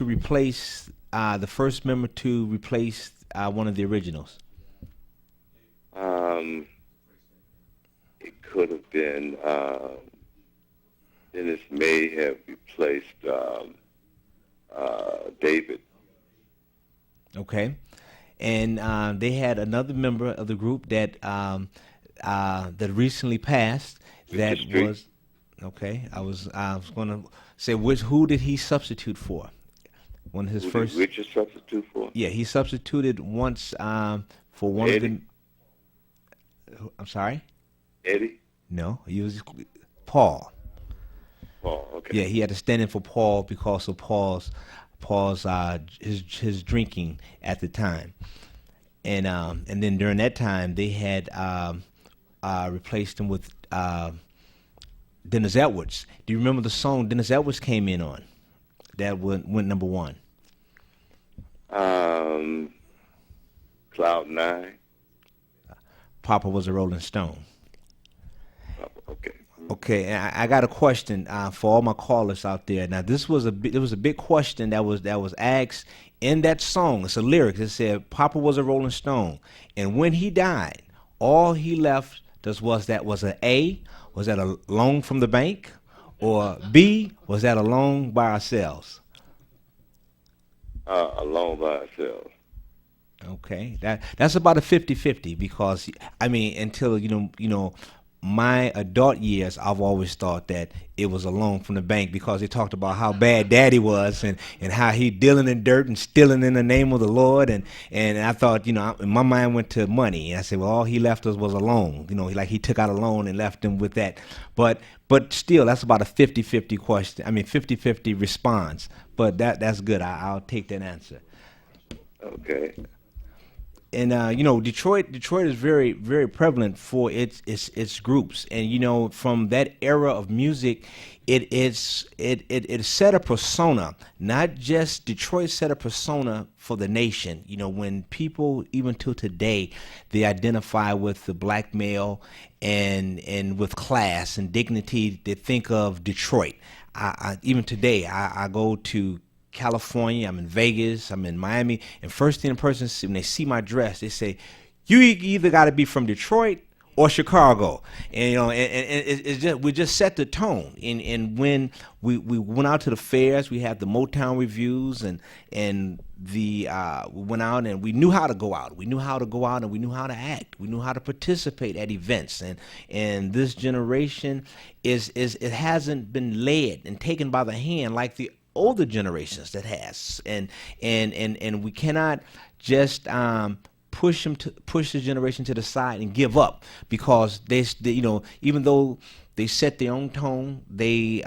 S10: replace the first member to replace one of the originals?
S12: It could have been Dennis may have replaced David.
S10: Okay, and they had another member of the group that that recently passed. That was okay. I was going to say who did he substitute for? One of his first.
S12: Did Richard substitute for?
S10: Yeah, he substituted once for one
S12: Eddie?
S10: of the. I'm sorry.
S12: Eddie?
S10: No, he was Paul.
S12: Paul. Okay.
S10: Yeah, he had to stand in for Paul because of Paul's his drinking at the time, and then during that time they had replaced him with Dennis Edwards. Do you remember the song Dennis Edwards came in on? That went number one.
S12: Cloud Nine.
S10: Papa was a Rolling Stone.
S12: Okay.
S10: Okay, and I got a question for all my callers out there. Now, this was a big question that was asked in that song. It's a lyric. It said, "Papa was a Rolling Stone, and when he died, all he left us was an A. Was that a loan from the bank, or B? Was that a loan by ourselves?"
S12: Alone by ourselves.
S10: Okay, that's about a 50-50 because I mean until you know my adult years, I've always thought that it was a loan from the bank because they talked about how bad Daddy was and how he dealing in dirt and stealing in the name of the Lord, and I thought, my mind went to money, and I said, well, all he left us was a loan, like he took out a loan and left them with that, but still, that's about a 50-50 question. I mean, 50-50 response, but that's good. I'll take that answer.
S12: Okay.
S10: And Detroit is very, very prevalent for its groups, and from that era of music, it set a persona. Not just Detroit set a persona for the nation. When people even till today they identify with the black male and with class and dignity, they think of Detroit. Even today, I go to California, I'm in Vegas, I'm in Miami, and first thing in person, when they see my dress, they say, you either got to be from Detroit or Chicago, and it's just, we just set the tone. And when we went out to the fairs, we had the Motown reviews, and we went out and we knew how to go out. We knew how to go out and we knew how to act. We knew how to participate at events. And this generation it hasn't been led and taken by the hand like the older generations that has, and we cannot just push the generation to the side and give up because they even though they set their own tone, they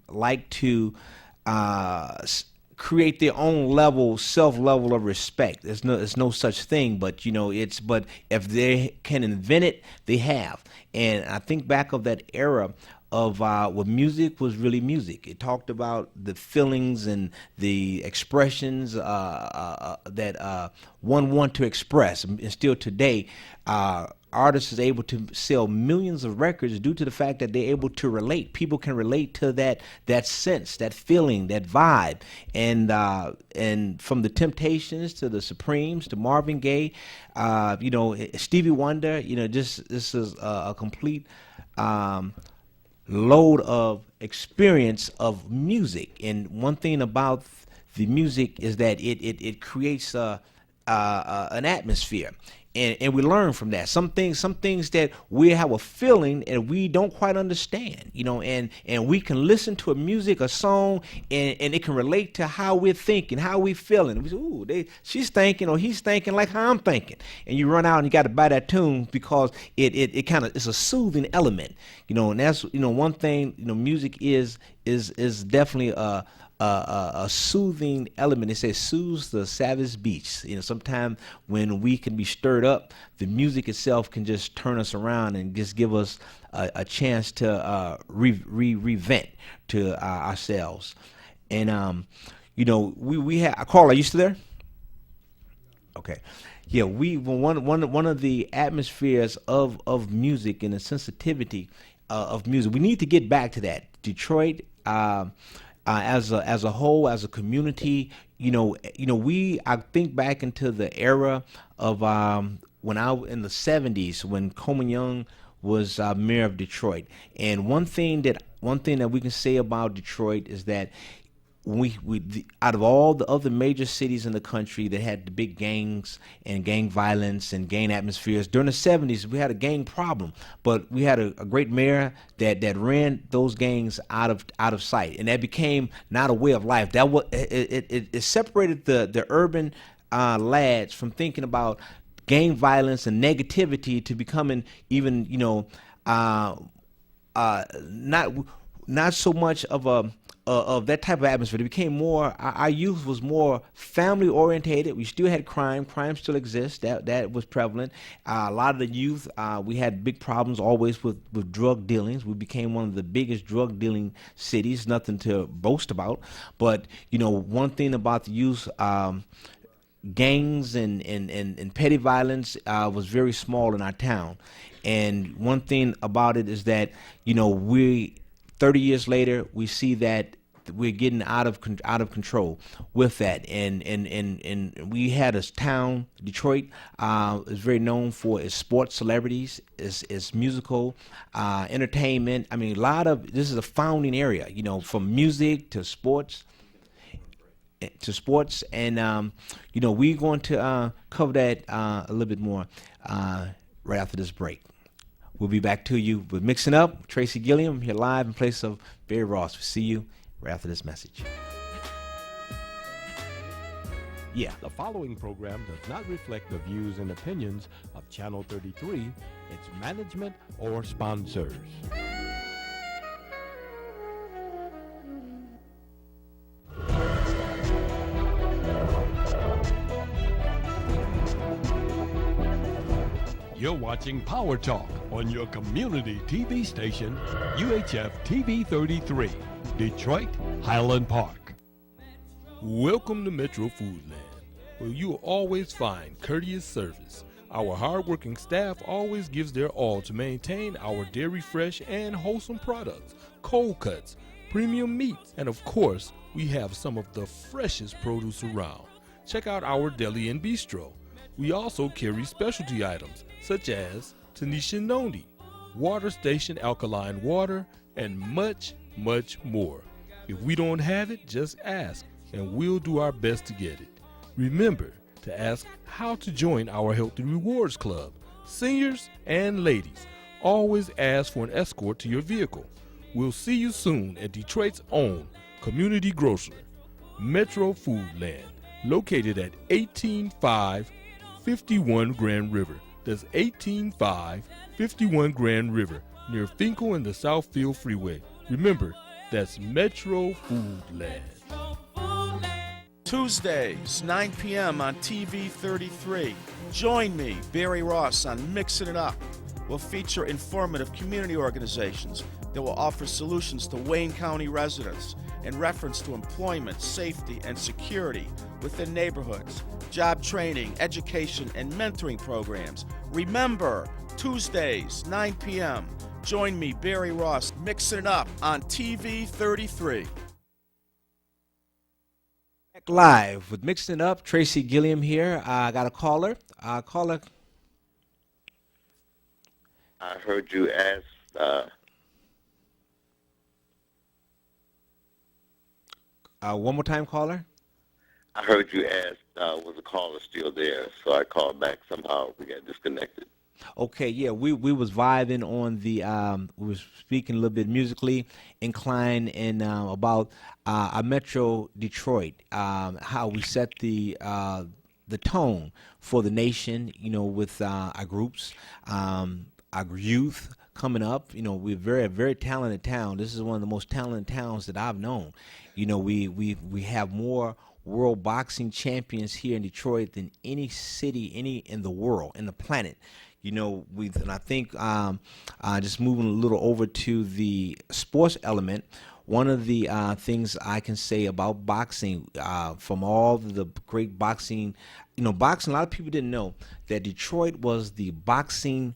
S10: like to create their own self level of respect. There's no such thing, but but if they can invent it, they have. And I think back of that era of what music was really music. It talked about the feelings and the expressions that one want to express. And still today, artists is able to sell millions of records due to the fact that they're able to relate. People can relate to that sense, that feeling, that vibe. And from the Temptations to the Supremes to Marvin Gaye, Stevie Wonder, this is a complete load of experience of music. And one thing about the music is that it creates an atmosphere, and we learn from that. Some things that we have a feeling and we don't quite understand, and we can listen to a song and it can relate to how we're thinking, how we feeling. We say, ooh, she's thinking or he's thinking like how I'm thinking, and you run out and you got to buy that tune because it kind of, it's a soothing element, and that's one thing. Music is definitely a soothing element. They say soothes the savage beast. Sometimes when we can be stirred up, the music itself can just turn us around and just give us a chance to revent to ourselves. And we had Carl. Are you still there? Okay. Yeah, one of the atmospheres of music and the sensitivity of music. We need to get back to that. Detroit. As a whole, as a community, I think back into the era of when in the 70s when Coleman Young was mayor of Detroit. And one thing that we can say about Detroit is that out of all the other major cities in the country that had the big gangs and gang violence and gang atmospheres, during the 70s we had a gang problem, but we had a great mayor that ran those gangs out of sight, and that became not a way of life. That was it separated the urban lads from thinking about gang violence and negativity to becoming even not. not so much of that type of atmosphere. It became more, our youth was more family orientated. We still had crime. Crime still exists. That was prevalent. A lot of the youth, we had big problems always with drug dealings. We became one of the biggest drug dealing cities. Nothing to boast about. But, one thing about the youth, gangs and petty violence was very small in our town. And one thing about it is that, 30 years later, we see that we're getting out of control with that, and we had a town, Detroit, is very known for its sports celebrities, its musical, entertainment. I mean, this is a founding area, from music to sports. And we're going to cover that a little bit more right after this break. We'll be back to you with Mixing Up. Tracy Gilliam here live in place of Barry Ross. We'll see you right after this message.
S2: The following program does not reflect the views and opinions of Channel 33, its management, or sponsors. You're watching Power Talk on your community TV station, UHF TV 33, Detroit, Highland Park.
S13: Welcome to Metro Foodland, where you will always find courteous service. Our hardworking staff always gives their all to maintain our dairy fresh and wholesome products, cold cuts, premium meats, and of course, we have some of the freshest produce around. Check out our deli and bistro. We also carry specialty items such as Tanisha Noni, Water Station alkaline water, and much, much more. If we don't have it, just ask, and we'll do our best to get it. Remember to ask how to join our Healthy Rewards Club. Seniors and ladies, always ask for an escort to your vehicle. We'll see you soon at Detroit's own community grocer, Metro Foodland, located at 18551 Grand River. That's 18551 Grand River, near Finkel and the Southfield Freeway. Remember, that's Metro Foodland.
S3: Tuesdays, 9 p.m. on TV 33. Join me, Barry Ross, on Mixing It Up. We'll feature informative community organizations that will offer solutions to Wayne County residents in reference to employment, safety, and security within neighborhoods, job training, education, and mentoring programs. Remember, Tuesdays, 9 p.m. Join me, Barry Ross, Mixing It Up on TV 33.
S10: Back live with Mixing It Up. Tracy Gilliam here. I got a caller. Caller.
S12: I heard you ask.
S10: One more time, caller.
S12: I heard you ask, was the caller still there? So I called back. Somehow we got disconnected.
S10: Okay, yeah, we was vibing on the we was speaking a little bit musically inclined and about Metro Detroit, how we set the tone for the nation, with our groups, our youth coming up. We're very, very talented town. This is one of the most talented towns that I've known. We have more world boxing champions here in Detroit than any city, in the world, in the planet. And I think just moving a little over to the sports element, one of the things I can say about boxing, from all the great boxing, boxing, a lot of people didn't know that Detroit was the boxing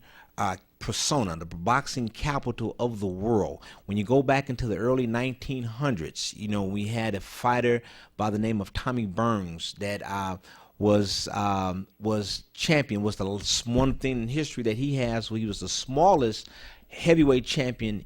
S10: persona, the boxing capital of the world. When you go back into the early 1900s, we had a fighter by the name of Tommy Burns that was champion, was the one thing in history that he has, where he was the smallest heavyweight champion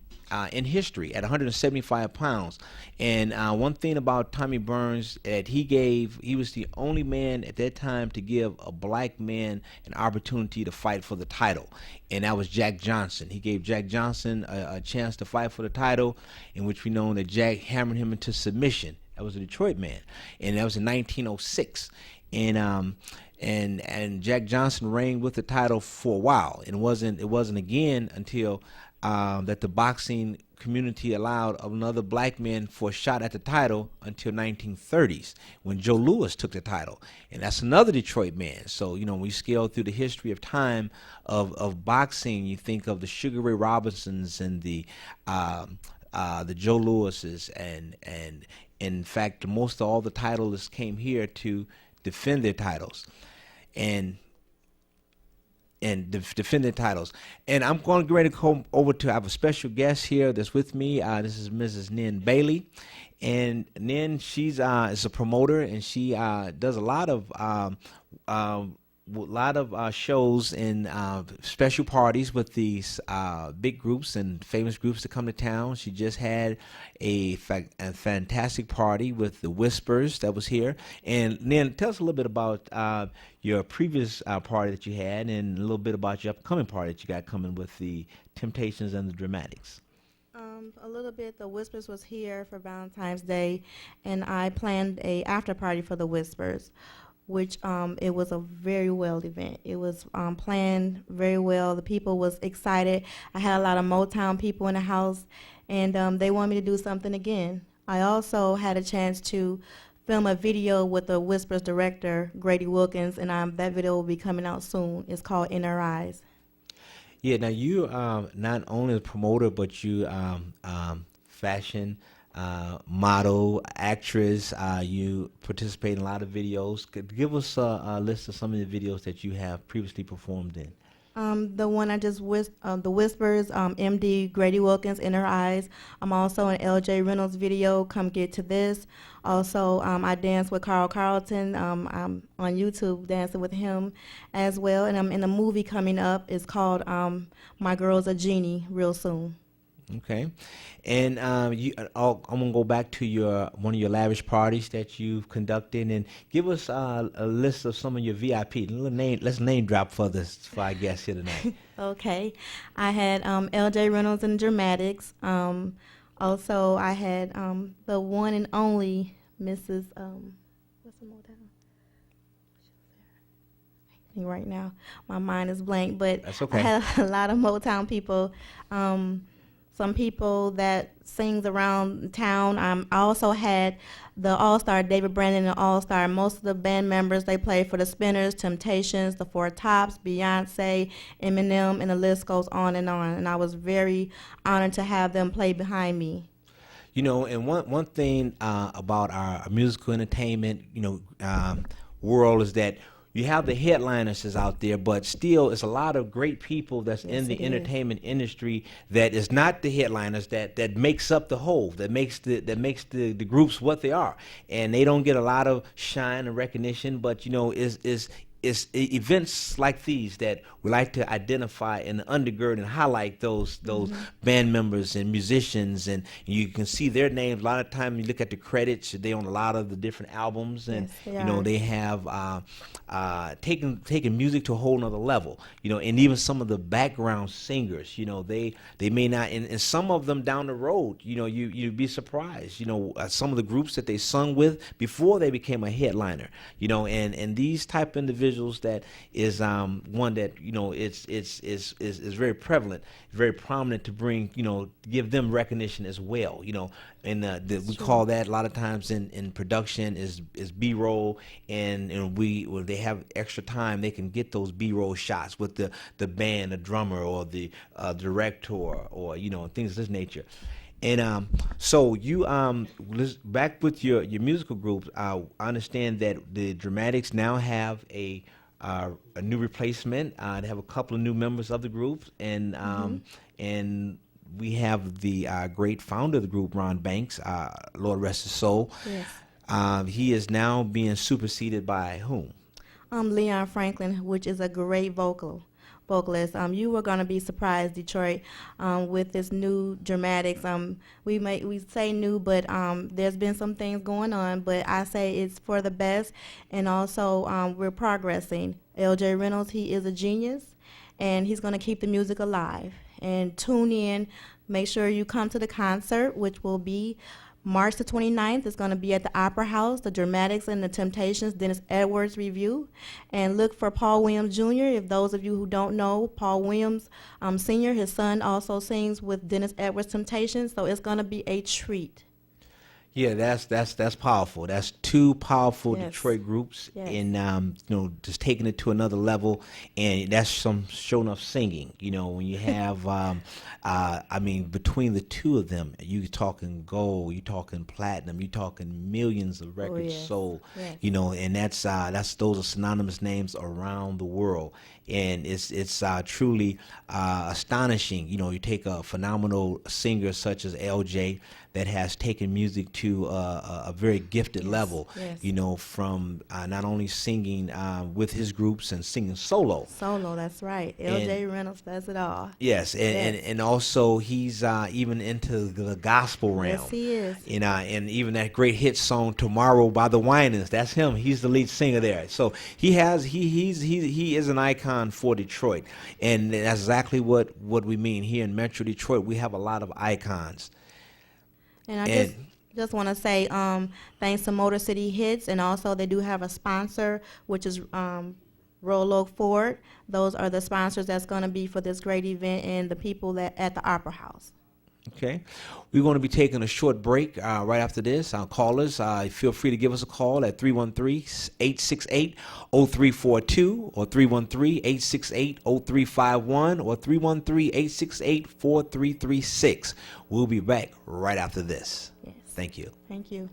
S10: in history at 175 pounds. And one thing about Tommy Burns, that he was the only man at that time to give a black man an opportunity to fight for the title, and that was Jack Johnson. He gave Jack Johnson a chance to fight for the title, in which we know that Jack hammered him into submission. That was a Detroit man, and that was in 1906. and Jack Johnson reigned with the title for a while. It wasn't again until that the boxing community allowed another black man for a shot at the title until 1930s when Joe Louis took the title, and that's another Detroit man. So when we scale through the history of time of boxing, you think of the Sugar Ray Robinsons and the Joe Louises, and in fact most of all the titleists came here to defend their titles and defend their titles. And I'm going to get ready to come over to, I have a special guest here that's with me. This is Mrs. Nen Bailey. And Nen, she's is a promoter, and she does a lot of shows and special parties with these big groups and famous groups that come to town. She just had a fantastic party with the Whispers that was here. And Nen, tell us a little bit about your previous party that you had, and a little bit about your upcoming party that you got coming with the Temptations and the Dramatics.
S14: A little bit. The Whispers was here for Valentine's Day, and I planned a after party for the Whispers, which it was a very well event. It was planned very well. The people was excited. I had a lot of Motown people in the house, and they wanted me to do something again. I also had a chance to film a video with the Whispers director, Grady Wilkins, and that video will be coming out soon. It's called In Her Eyes.
S10: Yeah, now you not only a promoter, but you fashion model, actress. You participate in a lot of videos. Give us a list of some of the videos that you have previously performed in.
S14: The one I just the Whispers, MD Grady Wilkins, In Her Eyes. I'm also in LJ Reynolds' video, Come Get to This. Also, I dance with Carl Carlton. I'm on YouTube dancing with him as well. And I'm in a movie coming up. It's called My Girl's a Genie, real soon.
S10: Okay, and I'm gonna go back to one of your lavish parties that you've conducted, and give us a list of some of your VIP. Let's name drop for our guests here tonight.
S14: Okay, I had L.J. Reynolds and Dramatics. Also, I had the one and only Mrs. What's the Motown? Right now, my mind is blank, but
S10: that's okay.
S14: I had a lot of Motown people. Some people that sings around town. I also had the All-Star, David Brandon and the All-Star. Most of the band members, they played for the Spinners, Temptations, the Four Tops, Beyonce, Eminem, and the list goes on. And I was very honored to have them play behind me.
S10: And one thing about our musical entertainment, world is that you have the headliners that's out there, but still it's a lot of great people that's in the entertainment industry that is not the headliners that makes up the whole, that makes the groups what they are. And they don't get a lot of shine and recognition, but it's events like these that we like to identify and undergird and highlight those band members and musicians, and you can see their names. A lot of times you look at the credits, they on a lot of the different albums, and they have taken music to a whole nother level. And even some of the background singers, they may not, and some of them down the road, you'd be surprised. Some of the groups that they sung with before they became a headliner. And these type of individuals that is one that it's very prevalent, very prominent to bring, give them recognition as well. And we call that a lot of times in production is B-roll, and when they have extra time, they can get those B-roll shots with the band, the drummer, or the director, or things of this nature. And so you back with your musical group. I understand that the Dramatics now have a new replacement. They have a couple of new members of the group, and we have the great founder of the group, Ron Banks, Lord rest his soul. Yes. He is now being superseded by whom?
S14: Leon Franklin, which is a great vocalist. You were going to be surprised, Detroit, with this new Dramatics. We say new, but there's been some things going on, but I say it's for the best, and also we're progressing. L.J. Reynolds, he is a genius, and he's going to keep the music alive. And tune in. Make sure you come to the concert, which will be March the 29th is going to be at the Opera House, the Dramatics and the Temptations Dennis Edwards Review. And look for Paul Williams Jr. If those of you who don't know, Paul Williams Sr., his son also sings with Dennis Edwards Temptations, so it's going to be a treat.
S10: Yeah, that's powerful. That's two powerful
S14: Yes.
S10: Detroit groups,
S14: Yes.
S10: and just taking it to another level. And that's some show enough singing. When you have, between the two of them, you talking gold, you talking platinum, you talking millions of records
S14: yes.
S10: sold.
S14: Yes.
S10: And that's those are synonymous names around the world. And it's truly astonishing. You take a phenomenal singer such as LJ that has taken music to a very gifted level.
S14: Yes.
S10: From not only singing with his groups and singing solo.
S14: Solo, that's right. LJ Reynolds does it all.
S10: Yes, and also he's even into the gospel realm.
S14: Yes, he is.
S10: And even that great hit song "Tomorrow" by the Winans, that's him. He's the lead singer there. So he is an icon for Detroit, and that's exactly what we mean here in Metro Detroit. We have a lot of icons.
S14: And I just want to say thanks to Motor City Hits, and also they do have a sponsor, which is Royal Oak Ford. Those are the sponsors that's going to be for this great event and the people that at the Opera House.
S10: Okay, we're going to be taking a short break right after this. Our callers, feel free to give us a call at 313-868-0342 or 313-868-0351 or 313-868-4336. We'll be back right after this.
S14: Yes.
S10: Thank you.
S14: Thank you.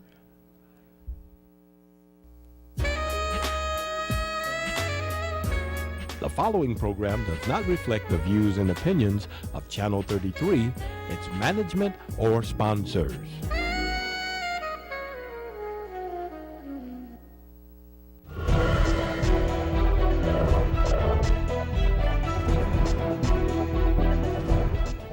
S2: The following program does not reflect the views and opinions of Channel 33, its management, or sponsors.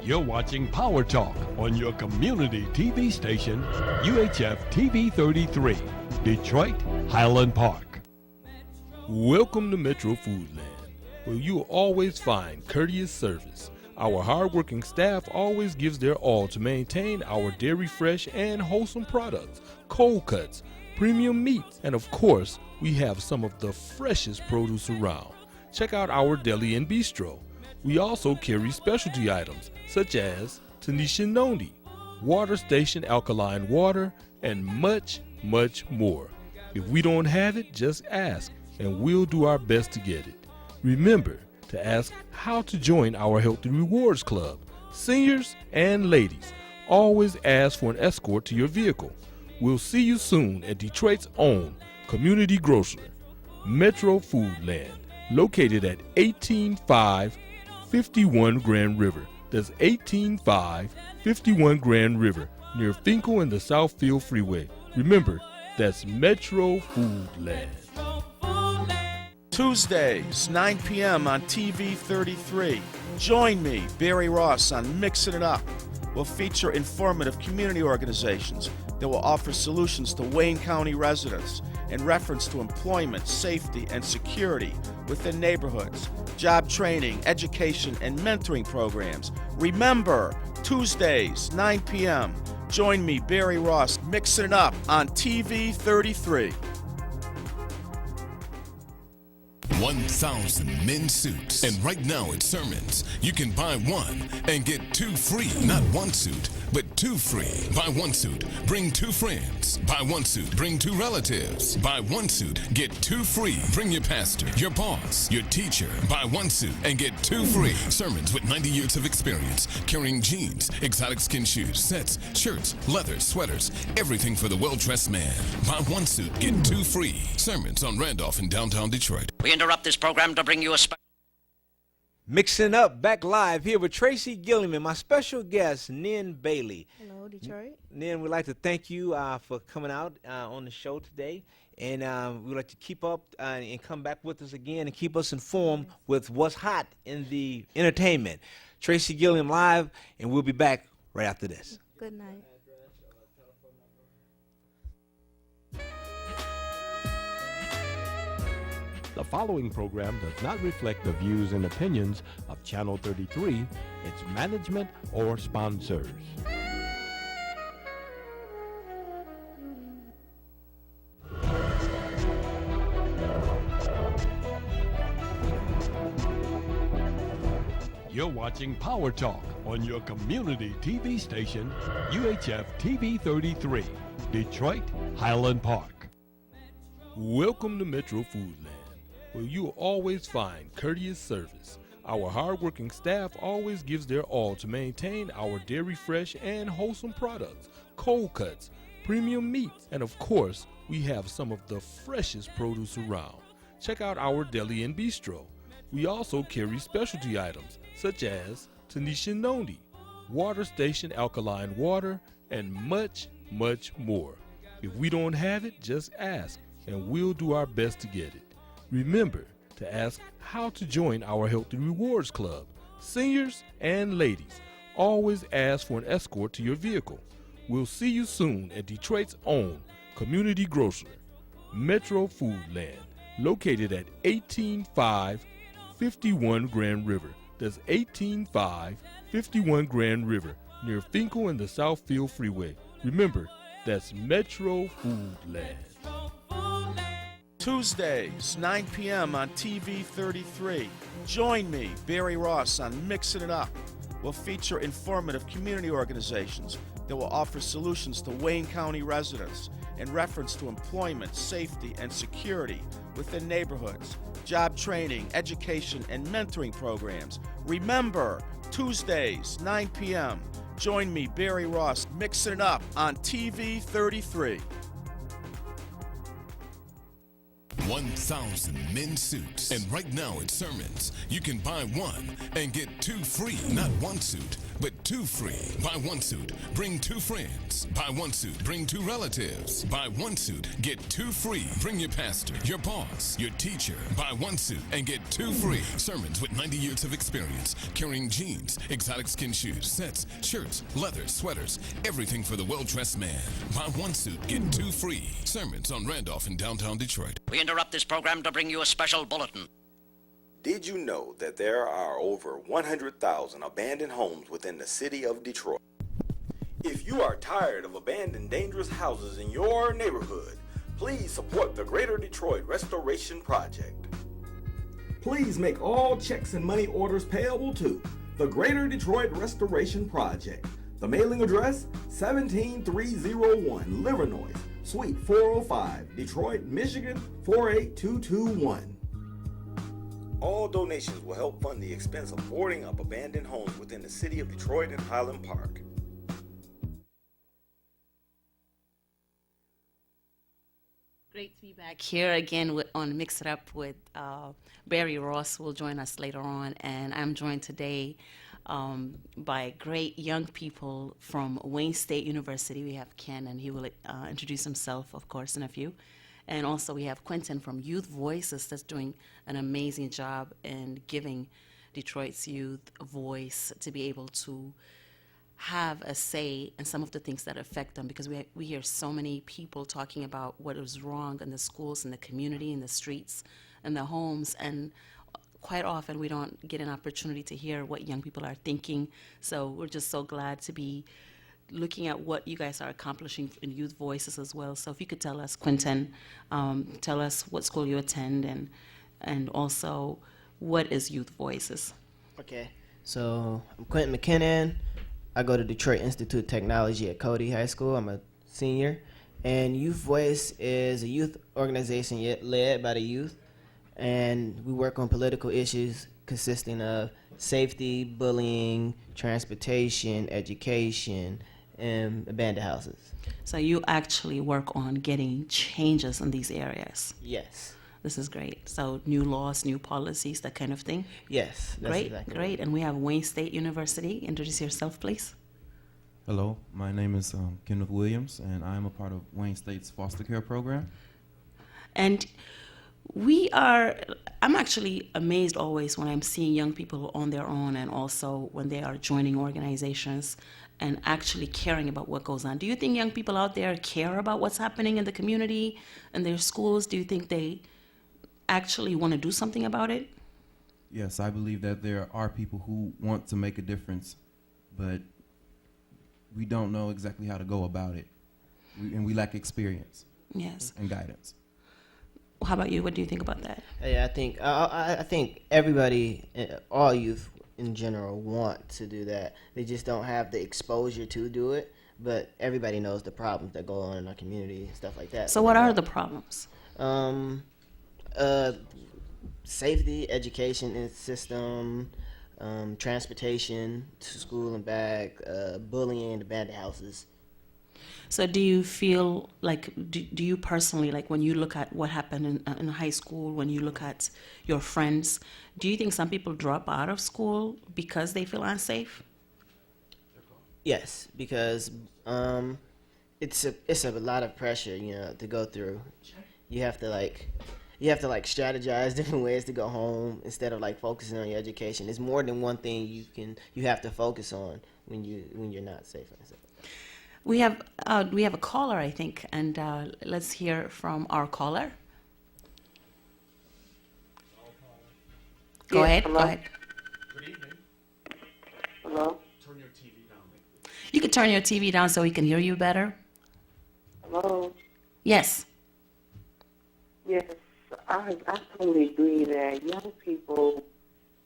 S2: You're watching Power Talk on your community TV station, UHF TV 33, Detroit, Highland Park. Welcome to Metro Foodland, where you'll always find courteous service. Our hardworking staff always gives their all to maintain our dairy fresh and wholesome products, cold cuts, premium meats, and of course, we have some of the freshest produce around. Check out our deli and bistro. We also carry specialty items such as Tanisha Noni, Water Station alkaline water, and much, much more. If we don't have it, just ask, and we'll do our best to get it. Remember to ask how to join our Healthy Rewards Club. Seniors and ladies, always ask for an escort to your vehicle. We'll see you soon at Detroit's own community grocer, Metro Foodland, located at 18551 Grand River. That's 18551 Grand River, near Finkel and the Southfield Freeway. Remember, that's Metro Foodland.
S3: Tuesdays, 9 p.m. on TV 33. Join me, Barry Ross, on Mixing It Up. We'll feature informative community organizations that will offer solutions to Wayne County residents in reference to employment, safety, and security within neighborhoods, job training, education, and mentoring programs. Remember, Tuesdays, 9 p.m. Join me, Barry Ross, Mixing It Up on TV 33.
S4: 1,000 men's suits. And right now at Sermons, you can buy one and get two free. Not one suit, but two free. Buy one suit, bring two friends. Buy one suit, bring two relatives. Buy one suit, get two free. Bring your pastor, your boss, your teacher. Buy one suit and get two free. Sermons with 90 years of experience, carrying jeans, exotic skin shoes, sets, shirts, leathers, sweaters, everything for the well-dressed man. Buy one suit, get two free. Sermons on Randolph in downtown Detroit.
S5: We interrupt this program to bring you a special.
S10: Mixing Up, back live here with Tracy Gilliam, my special guest, Nen Bailey.
S14: Hello, Detroit.
S10: Nen, we'd like to thank you for coming out on the show today. And we'd like to keep up and come back with us again and keep us informed with what's hot in the entertainment. Tracy Gilliam live, and we'll be back right after this.
S14: Good night.
S2: The following program does not reflect the views and opinions of Channel 33, its management, or sponsors. watching Power Talk on your community TV station, UHF TV 33, Detroit, Highland Park. Welcome to Metro Foodland, where you'll always find courteous service. Our hardworking staff always gives their all to maintain our dairy fresh and wholesome products, cold cuts, premium meats, and of course, we have some of the freshest produce around. Check out our deli and bistro. We also carry specialty items such as Tanisha Noni, Water Station alkaline water, and much, much more. If we don't have it, just ask, and we'll do our best to get it. Remember to ask how to join our Healthy Rewards Club. Seniors and ladies, always ask for an escort to your vehicle. We'll see you soon at Detroit's own community grocer, Metro Foodland, located at 18551 Grand River. That's 18551 Grand River, near Finkel and the Southfield Freeway. Remember, that's Metro Foodland.
S3: Tuesdays, 9 p.m. on TV 33. Join me, Barry Ross, on Mixing It Up. We'll feature informative community organizations that will offer solutions to Wayne County residents in reference to employment, safety, and security within neighborhoods, job training, education, and mentoring programs. Remember, Tuesdays, 9 p.m. Join me, Barry Ross, Mixing It Up on TV 33.
S4: 1,000 men's suits. And right now at Sermons, you can buy one and get two free. Not one suit, but two free. Buy one suit, bring two friends. Buy one suit, bring two relatives. Buy one suit, get two free. Bring your pastor, your boss, your teacher. Buy one suit and get two free. Sermons with 90 years of experience, carrying jeans, exotic skin shoes, sets, shirts, leather, sweaters, everything for the well-dressed man. Buy one suit, get two free. Sermons on Randolph in downtown Detroit.
S5: We interrupt this program to bring you a special bulletin.
S1: Did you know that there are over 100,000 abandoned homes within the city of Detroit? If you are tired of abandoned dangerous houses in your neighborhood, please support the Greater Detroit Restoration Project. Please make all checks and money orders payable to the Greater Detroit Restoration Project. The mailing address, 17301 Livernois, Suite 405, Detroit, Michigan, 48221. All donations will help fund the expense of boarding up abandoned homes within the city of Detroit and Highland Park.
S15: Great to be back here again on Mix It Up with Barry Ross will join us later on, and I'm joined today by great young people from Wayne State University. We have Ken, and he will introduce himself, of course, in a few. And also we have Quentin from Youth Voices that's doing an amazing job in giving Detroit's youth a voice to be able to have a say in some of the things that affect them, because we hear so many people talking about what is wrong in the schools, in the community, in the streets, in the homes, and quite often we don't get an opportunity to hear what young people are thinking. So we're just so glad to be looking at what you guys are accomplishing in Youth Voices as well. So if you could tell us, Quentin, tell us what school you attend, and also what is Youth Voices?
S16: Okay, so I'm Quentin McKinnon. I go to Detroit Institute of Technology at Cody High School. I'm a senior. And Youth Voice is a youth organization led by the youth. And we work on political issues consisting of safety, bullying, transportation, education, and abandoned houses.
S15: So you actually work on getting changes in these areas?
S16: Yes.
S15: This is great. So new laws, new policies, that kind of thing?
S16: Yes. That's
S15: great,
S16: exactly
S15: great.
S16: Right.
S15: And we have Wayne State University. Introduce yourself, please.
S17: Hello, my name is Kenneth Williams, and I am a part of Wayne State's foster care program.
S15: And I'm actually amazed always when I'm seeing young people on their own, and also when they are joining organizations and actually caring about what goes on. Do you think young people out there care about what's happening in the community, in their schools? Do you think they actually want to do something about it?
S17: Yes, I believe that there are people who want to make a difference, but we don't know exactly how to go about it, and we lack experience.
S15: Yes.
S17: And guidance.
S15: How about you? What do you think about that?
S16: Yeah, I think everybody, all youth in general want to do that. They just don't have the exposure to do it. But everybody knows the problems that go on in our community and stuff like that.
S15: So what are the problems?
S16: Safety, education in system, transportation to school and back, bullying, abandoned houses.
S15: So do you feel like, do you personally, like when you look at what happened in high school, when you look at your friends, do you think some people drop out of school because they feel unsafe?
S16: Yes, because it's a lot of pressure, to go through. You have to strategize different ways to go home instead of like focusing on your education. It's more than one thing you have to focus on when you're not safe.
S15: We have a caller, I think, and let's hear from our caller. Go ahead.
S8: Hello?
S15: Go ahead.
S3: Good evening.
S8: Hello?
S3: Turn your TV down.
S15: You could turn your TV down so we can hear you better.
S8: Hello?
S15: Yes.
S8: Yes, I totally agree that young people,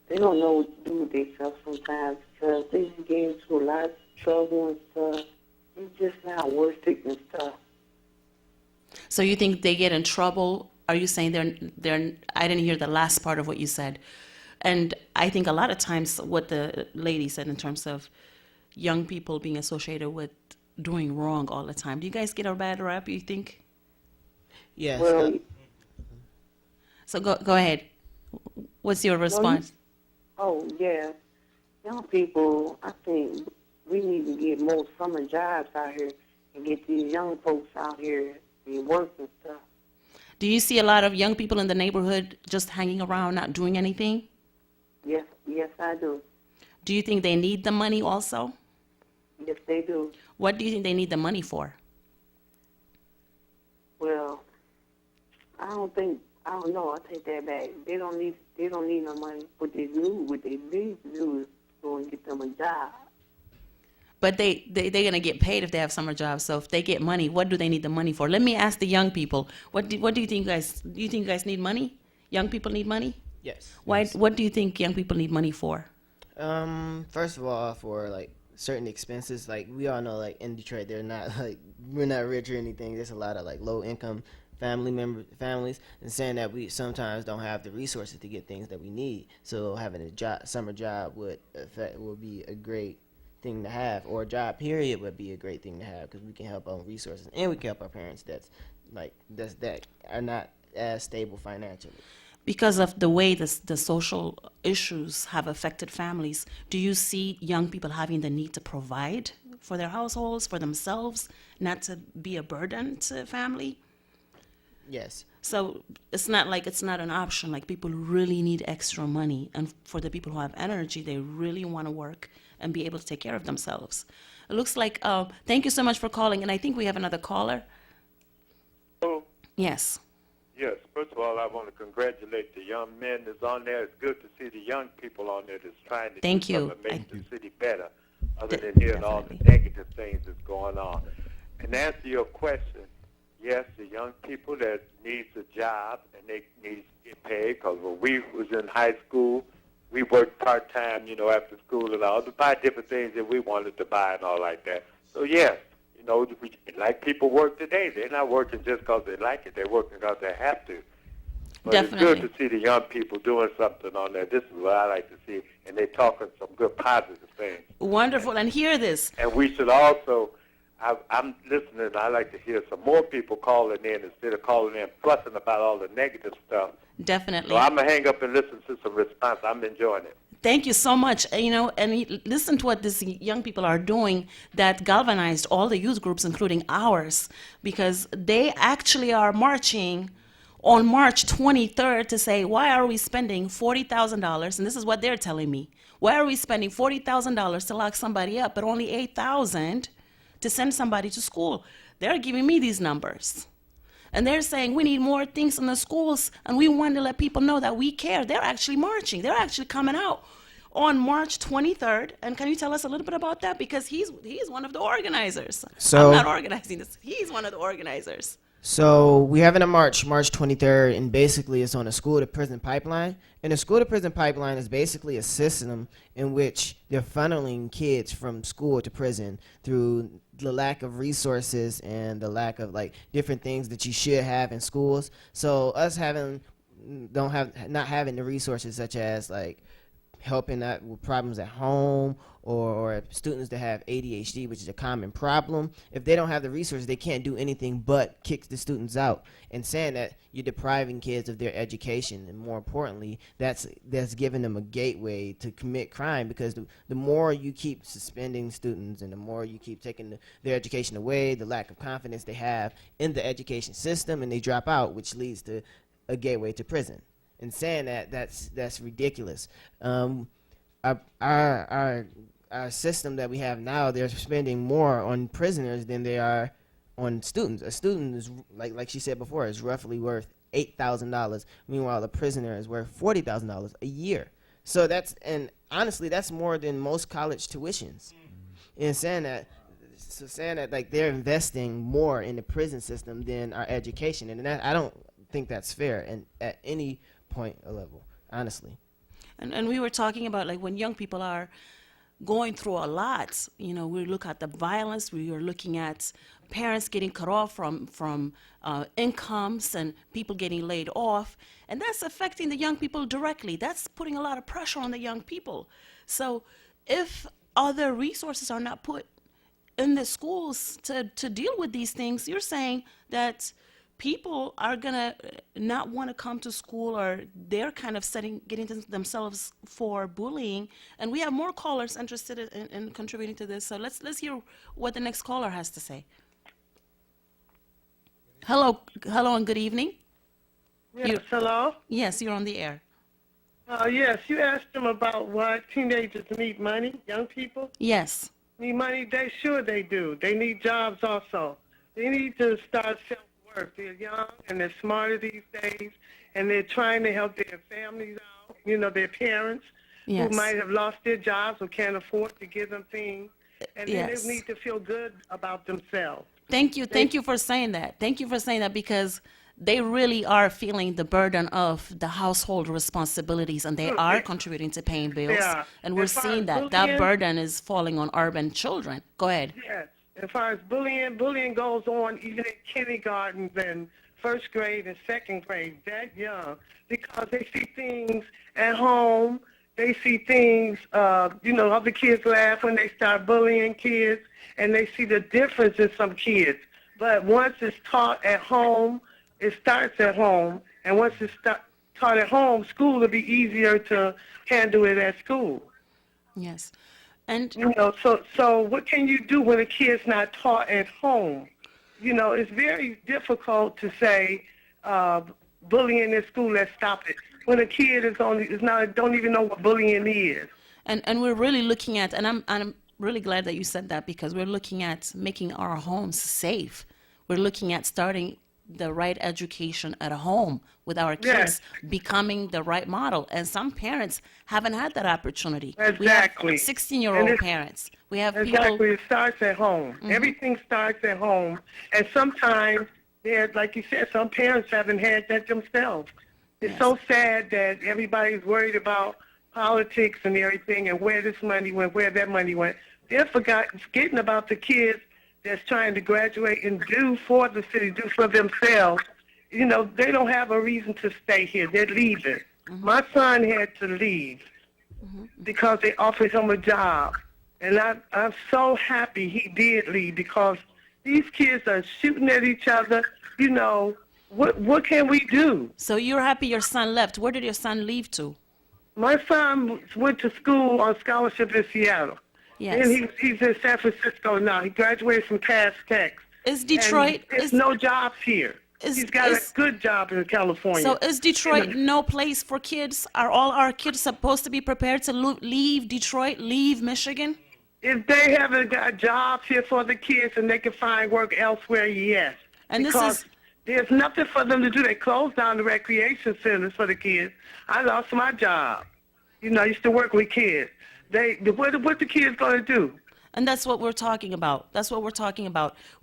S8: they don't know what to do with themselves sometimes because they get into a lot of trouble and stuff. It's just not worth it and stuff.
S15: So you think they get in trouble? Are you saying they're? I didn't hear the last part of what you said, and I think a lot of times what the lady said in terms of young people being associated with doing wrong all the time. Do you guys get a bad rap? You think?
S16: Yes.
S8: Well,
S15: so go ahead. What's your response?
S8: Yeah. Young people, I think we need to get more summer jobs out here and get these young folks out here and work and stuff.
S15: Do you see a lot of young people in the neighborhood just hanging around, not doing anything?
S8: Yes, I do.
S15: Do you think they need the money also?
S8: Yes, they do.
S15: What do you think they need the money for?
S8: Well, I don't know. I take that back. They don't need no money. What they need to do is go and get them a job.
S15: But they're gonna get paid if they have summer jobs. So if they get money, what do they need the money for? Let me ask the young people. What do you think, guys? Do you think you guys need money? Young people need money?
S16: Yes.
S15: Why?
S16: Yes.
S15: What do you think young people need money for?
S16: First of all, for like certain expenses, like we all know, like in Detroit, we're not rich or anything. There's a lot of like low income families, and saying that we sometimes don't have the resources to get things that we need. So having a summer job would be a great thing to have, or a job period would be a great thing to have, because we can help on resources and we can help our parents that are not as stable financially.
S15: Because of the way the social issues have affected families, do you see young people having the need to provide for their households, for themselves, not to be a burden to family?
S16: Yes.
S15: So it's not an option. Like, people really need extra money, and for the people who have energy, they really want to work and be able to take care of themselves. It looks like, thank you so much for calling, and I think we have another caller.
S18: Hello.
S15: Yes.
S18: Yes. First of all, I want to congratulate the young men that's on there. It's good to see the young people on there that's trying to
S15: Thank
S18: do
S15: you.
S18: something to make the city better, other than hearing all the negative things that's going on. And to answer your question, yes, the young people that needs a job and they need to get paid, because when we was in high school, we worked part-time, after school and all, to buy different things that we wanted to buy and all like that. So, yes, like people work today. They're not working just because they like it. They're working because they have to. But
S15: Definitely.
S18: It's good to see the young people doing something on there. This is what I like to see. And they're talking some good positive things.
S15: Wonderful. And hear this.
S18: And we should also, I'm listening, I like to hear some more people calling in instead of calling in fussing about all the negative stuff.
S15: Definitely.
S18: So I'm going to hang up and listen to some response. I'm enjoying it.
S15: Thank you so much. And listen to what these young people are doing that galvanized all the youth groups, including ours, because they actually are marching on March 23rd to say, why are we spending $40,000? And this is what they're telling me. Why are we spending $40,000 to lock somebody up, but only $8,000 to send somebody to school? They're giving me these numbers. And they're saying we need more things in the schools, and we want to let people know that we care. They're actually marching. They're actually coming out on March 23rd. And can you tell us a little bit about that? Because he's one of the organizers.
S16: So,
S15: I'm not organizing this. He's one of the organizers.
S16: So we have it in March 23rd, and basically it's on a school-to-prison pipeline. And the school-to-prison pipeline is basically a system in which they're funneling kids from school to prison through the lack of resources and the lack of like different things that you should have in schools. So us not having the resources such as like helping out with problems at home or students that have ADHD, which is a common problem. If they don't have the resources, they can't do anything but kick the students out. And saying that you're depriving kids of their education, and more importantly, that's giving them a gateway to commit crime, because the more you keep suspending students and the more you keep taking their education away, the lack of confidence they have in the education system, and they drop out, which leads to a gateway to prison. And saying that's ridiculous. Our system that we have now, they're spending more on prisoners than they are on students. A student is, like she said before, is roughly worth $8,000. Meanwhile, a prisoner is worth $40,000 a year. So and honestly, that's more than most college tuitions. And saying that like they're investing more in the prison system than our education, and I don't think that's fair, and at any point or level, honestly.
S15: And we were talking about like when young people are going through a lot, we look at the violence, we are looking at parents getting cut off from incomes and people getting laid off, and that's affecting the young people directly. That's putting a lot of pressure on the young people. So if other resources are not put in the schools to deal with these things, you're saying that people are gonna not want to come to school, or they're kind of getting themselves for bullying. And we have more callers interested in contributing to this. So let's hear what the next caller has to say. Hello, and good evening.
S19: Yes, hello?
S15: Yes, you're on the air.
S19: Yes, you asked them about why teenagers need money, young people?
S15: Yes.
S19: Need money? They do. They need jobs also. They need to start self-work. They're young and they're smarter these days, and they're trying to help their families out, their parents
S15: Yes.
S19: who might have lost their jobs or can't afford to give them things. And then
S15: Yes.
S19: they need to feel good about themselves.
S15: Thank you for saying that. Thank you for saying that, because they really are feeling the burden of the household responsibilities, and they are contributing to paying bills.
S19: Yeah.
S15: And we're
S19: As far
S15: seeing
S19: as
S15: that
S19: bullying-
S15: burden is falling on urban children. Go ahead.
S19: Yes. As far as bullying goes on even in kindergartens and first grade and second grade, that young, because they see things at home. They see things, other kids laugh when they start bullying kids, and they see the difference in some kids. But once it's taught at home, it starts at home, and once it's taught at home, school will be easier to handle it at school.
S15: Yes. And
S19: so what can you do when a kid's not taught at home? It's very difficult to say bullying in school, let's stop it, when a kid don't even know what bullying is.
S15: And we're really looking at, and I'm really glad that you said that, because we're looking at making our homes safe. We're looking at starting the right education at home with our kids, becoming the right model. And some parents haven't had that opportunity.
S19: Exactly.
S15: We have 16-year-old parents. We have people.
S19: It starts at home.
S15: Mhm.
S19: Everything starts at home. And sometimes, like you said, some parents haven't had that themselves. It's so sad that everybody's worried about politics and everything, and where this money went, where that money went. They're forgetting about the kids that's trying to graduate and do for the city, do for themselves. They don't have a reason to stay here. They're leaving. My son had to leave because they offered him a job. And I'm so happy he did leave, because these kids are shooting at each other. What can we do?
S15: So you're happy your son left. Where did your son leave to?
S19: My son went to school on scholarship in Seattle.
S15: Yes.
S19: And he's in San Francisco now. He graduated from Cass Tech.
S15: Is Detroit?
S19: There's no jobs here. He's got a good job in California.
S15: So is Detroit no place for kids? Are all our kids supposed to be prepared to leave Detroit, leave Michigan?
S19: If they haven't got jobs here for the kids and they can find work elsewhere, yes.
S15: And
S19: because there's nothing for them to do. They closed down the recreation centers for the kids. I lost my job. I used to work with kids. What the kids going to do?
S15: And that's what we're talking about.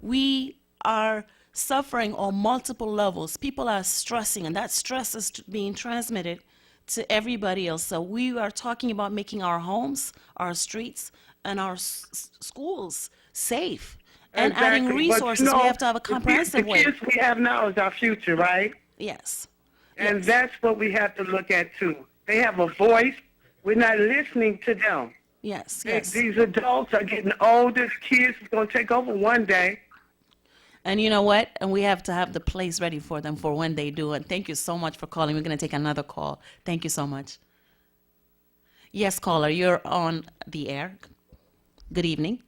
S15: We are suffering on multiple levels. People are stressing, and that stress is being transmitted to everybody else. So we are talking about making our homes, our streets, and our schools safe. And adding
S19: Exactly. But,
S15: resources. We have to have a comprehensive way.
S19: The kids we have now is our future, right?
S15: Yes.
S19: And that's what we have to look at, too. They have a voice. We're not listening to them.
S15: Yes,
S19: These adults are getting older. Kids is going to take over one day.
S15: And you know what? And we have to have the place ready for them for when they do. And thank you so much for calling. We're going to take another call. Thank you so much. Yes, caller, you're on the air. Good evening.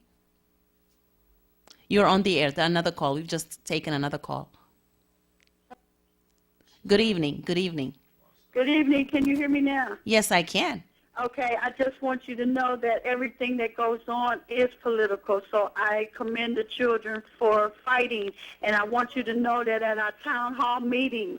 S15: You're on the air. Another call. We've just taken another call. Good evening. Good evening.
S9: Good evening. Can you hear me now?
S15: Yes, I can.
S9: Okay, I just want you to know that everything that goes on is political, so I commend the children for fighting, and I want you to know that at our town hall meetings,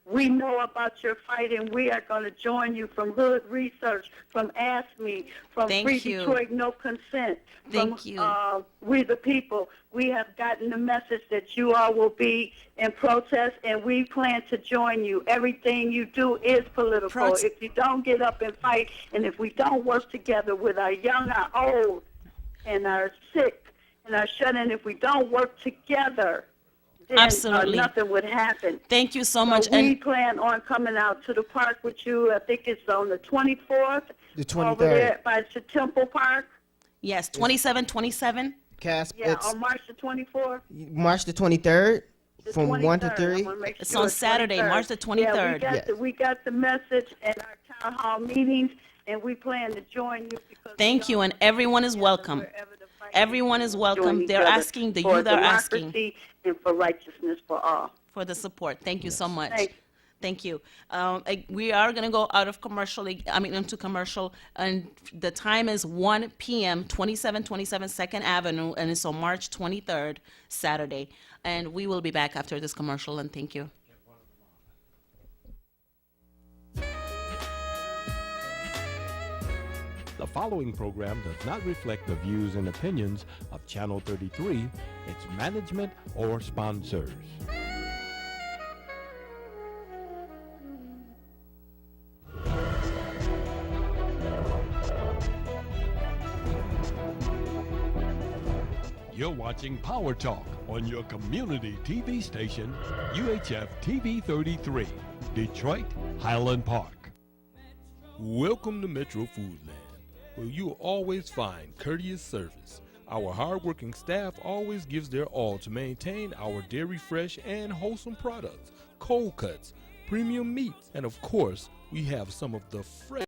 S9: we know about your fight, and we are going to join you from Hood Research, from Ask Me, from
S15: Thank
S9: Free
S15: you.
S9: Detroit No Consent,
S15: Thank
S9: from
S15: you.
S9: We the People. We have gotten the message that you all will be in protest, and we plan to join you. Everything you do is political. If you don't get up and fight, and if we don't work together with our young, our old, and our sick, and our shut-in, if we don't work together, then
S15: Absolutely.
S9: Nothing would happen.
S15: Thank you so much.
S9: We
S15: And
S9: plan on coming out to the park with you. I think it's on the 24th.
S16: The
S9: Over
S16: 23rd.
S9: there by the Temple Park.
S15: yes, 27.
S16: Casp,
S9: Yeah,
S16: it's
S9: on March the 24th.
S16: March the 23rd
S9: The
S16: from 1 to
S9: 23rd.
S16: 3.
S9: I wanna make
S15: It's
S9: sure
S15: on Saturday,
S9: 23rd.
S15: March the
S9: Yeah,
S15: 23rd.
S16: Yes.
S9: we got the message at our town hall meetings, and we plan to join you. Because
S15: Thank you, and everyone is welcome. Everyone is welcome.
S9: join
S15: They're
S9: each other
S15: asking, the
S9: for
S15: youth are asking
S9: democracy and for righteousness for all.
S15: for the support. Thank you so much.
S9: Thanks.
S15: Thank you. We are going to go out of commercial, into commercial, and the time is 1 p.m., 2727 2nd Avenue, and it's on March 23rd, Saturday. And we will be back after this commercial, and thank you.
S2: The following program does not reflect the views and opinions of Channel 33, its management, or sponsors. You're watching Power Talk on your community TV station, UHF TV 33, Detroit, Highland Park. Welcome to Metro Foodland, where you'll always find courteous service. Our hardworking staff always gives their all to maintain our dairy fresh and wholesome products, cold cuts, premium meats, and of course, we have some of the fresh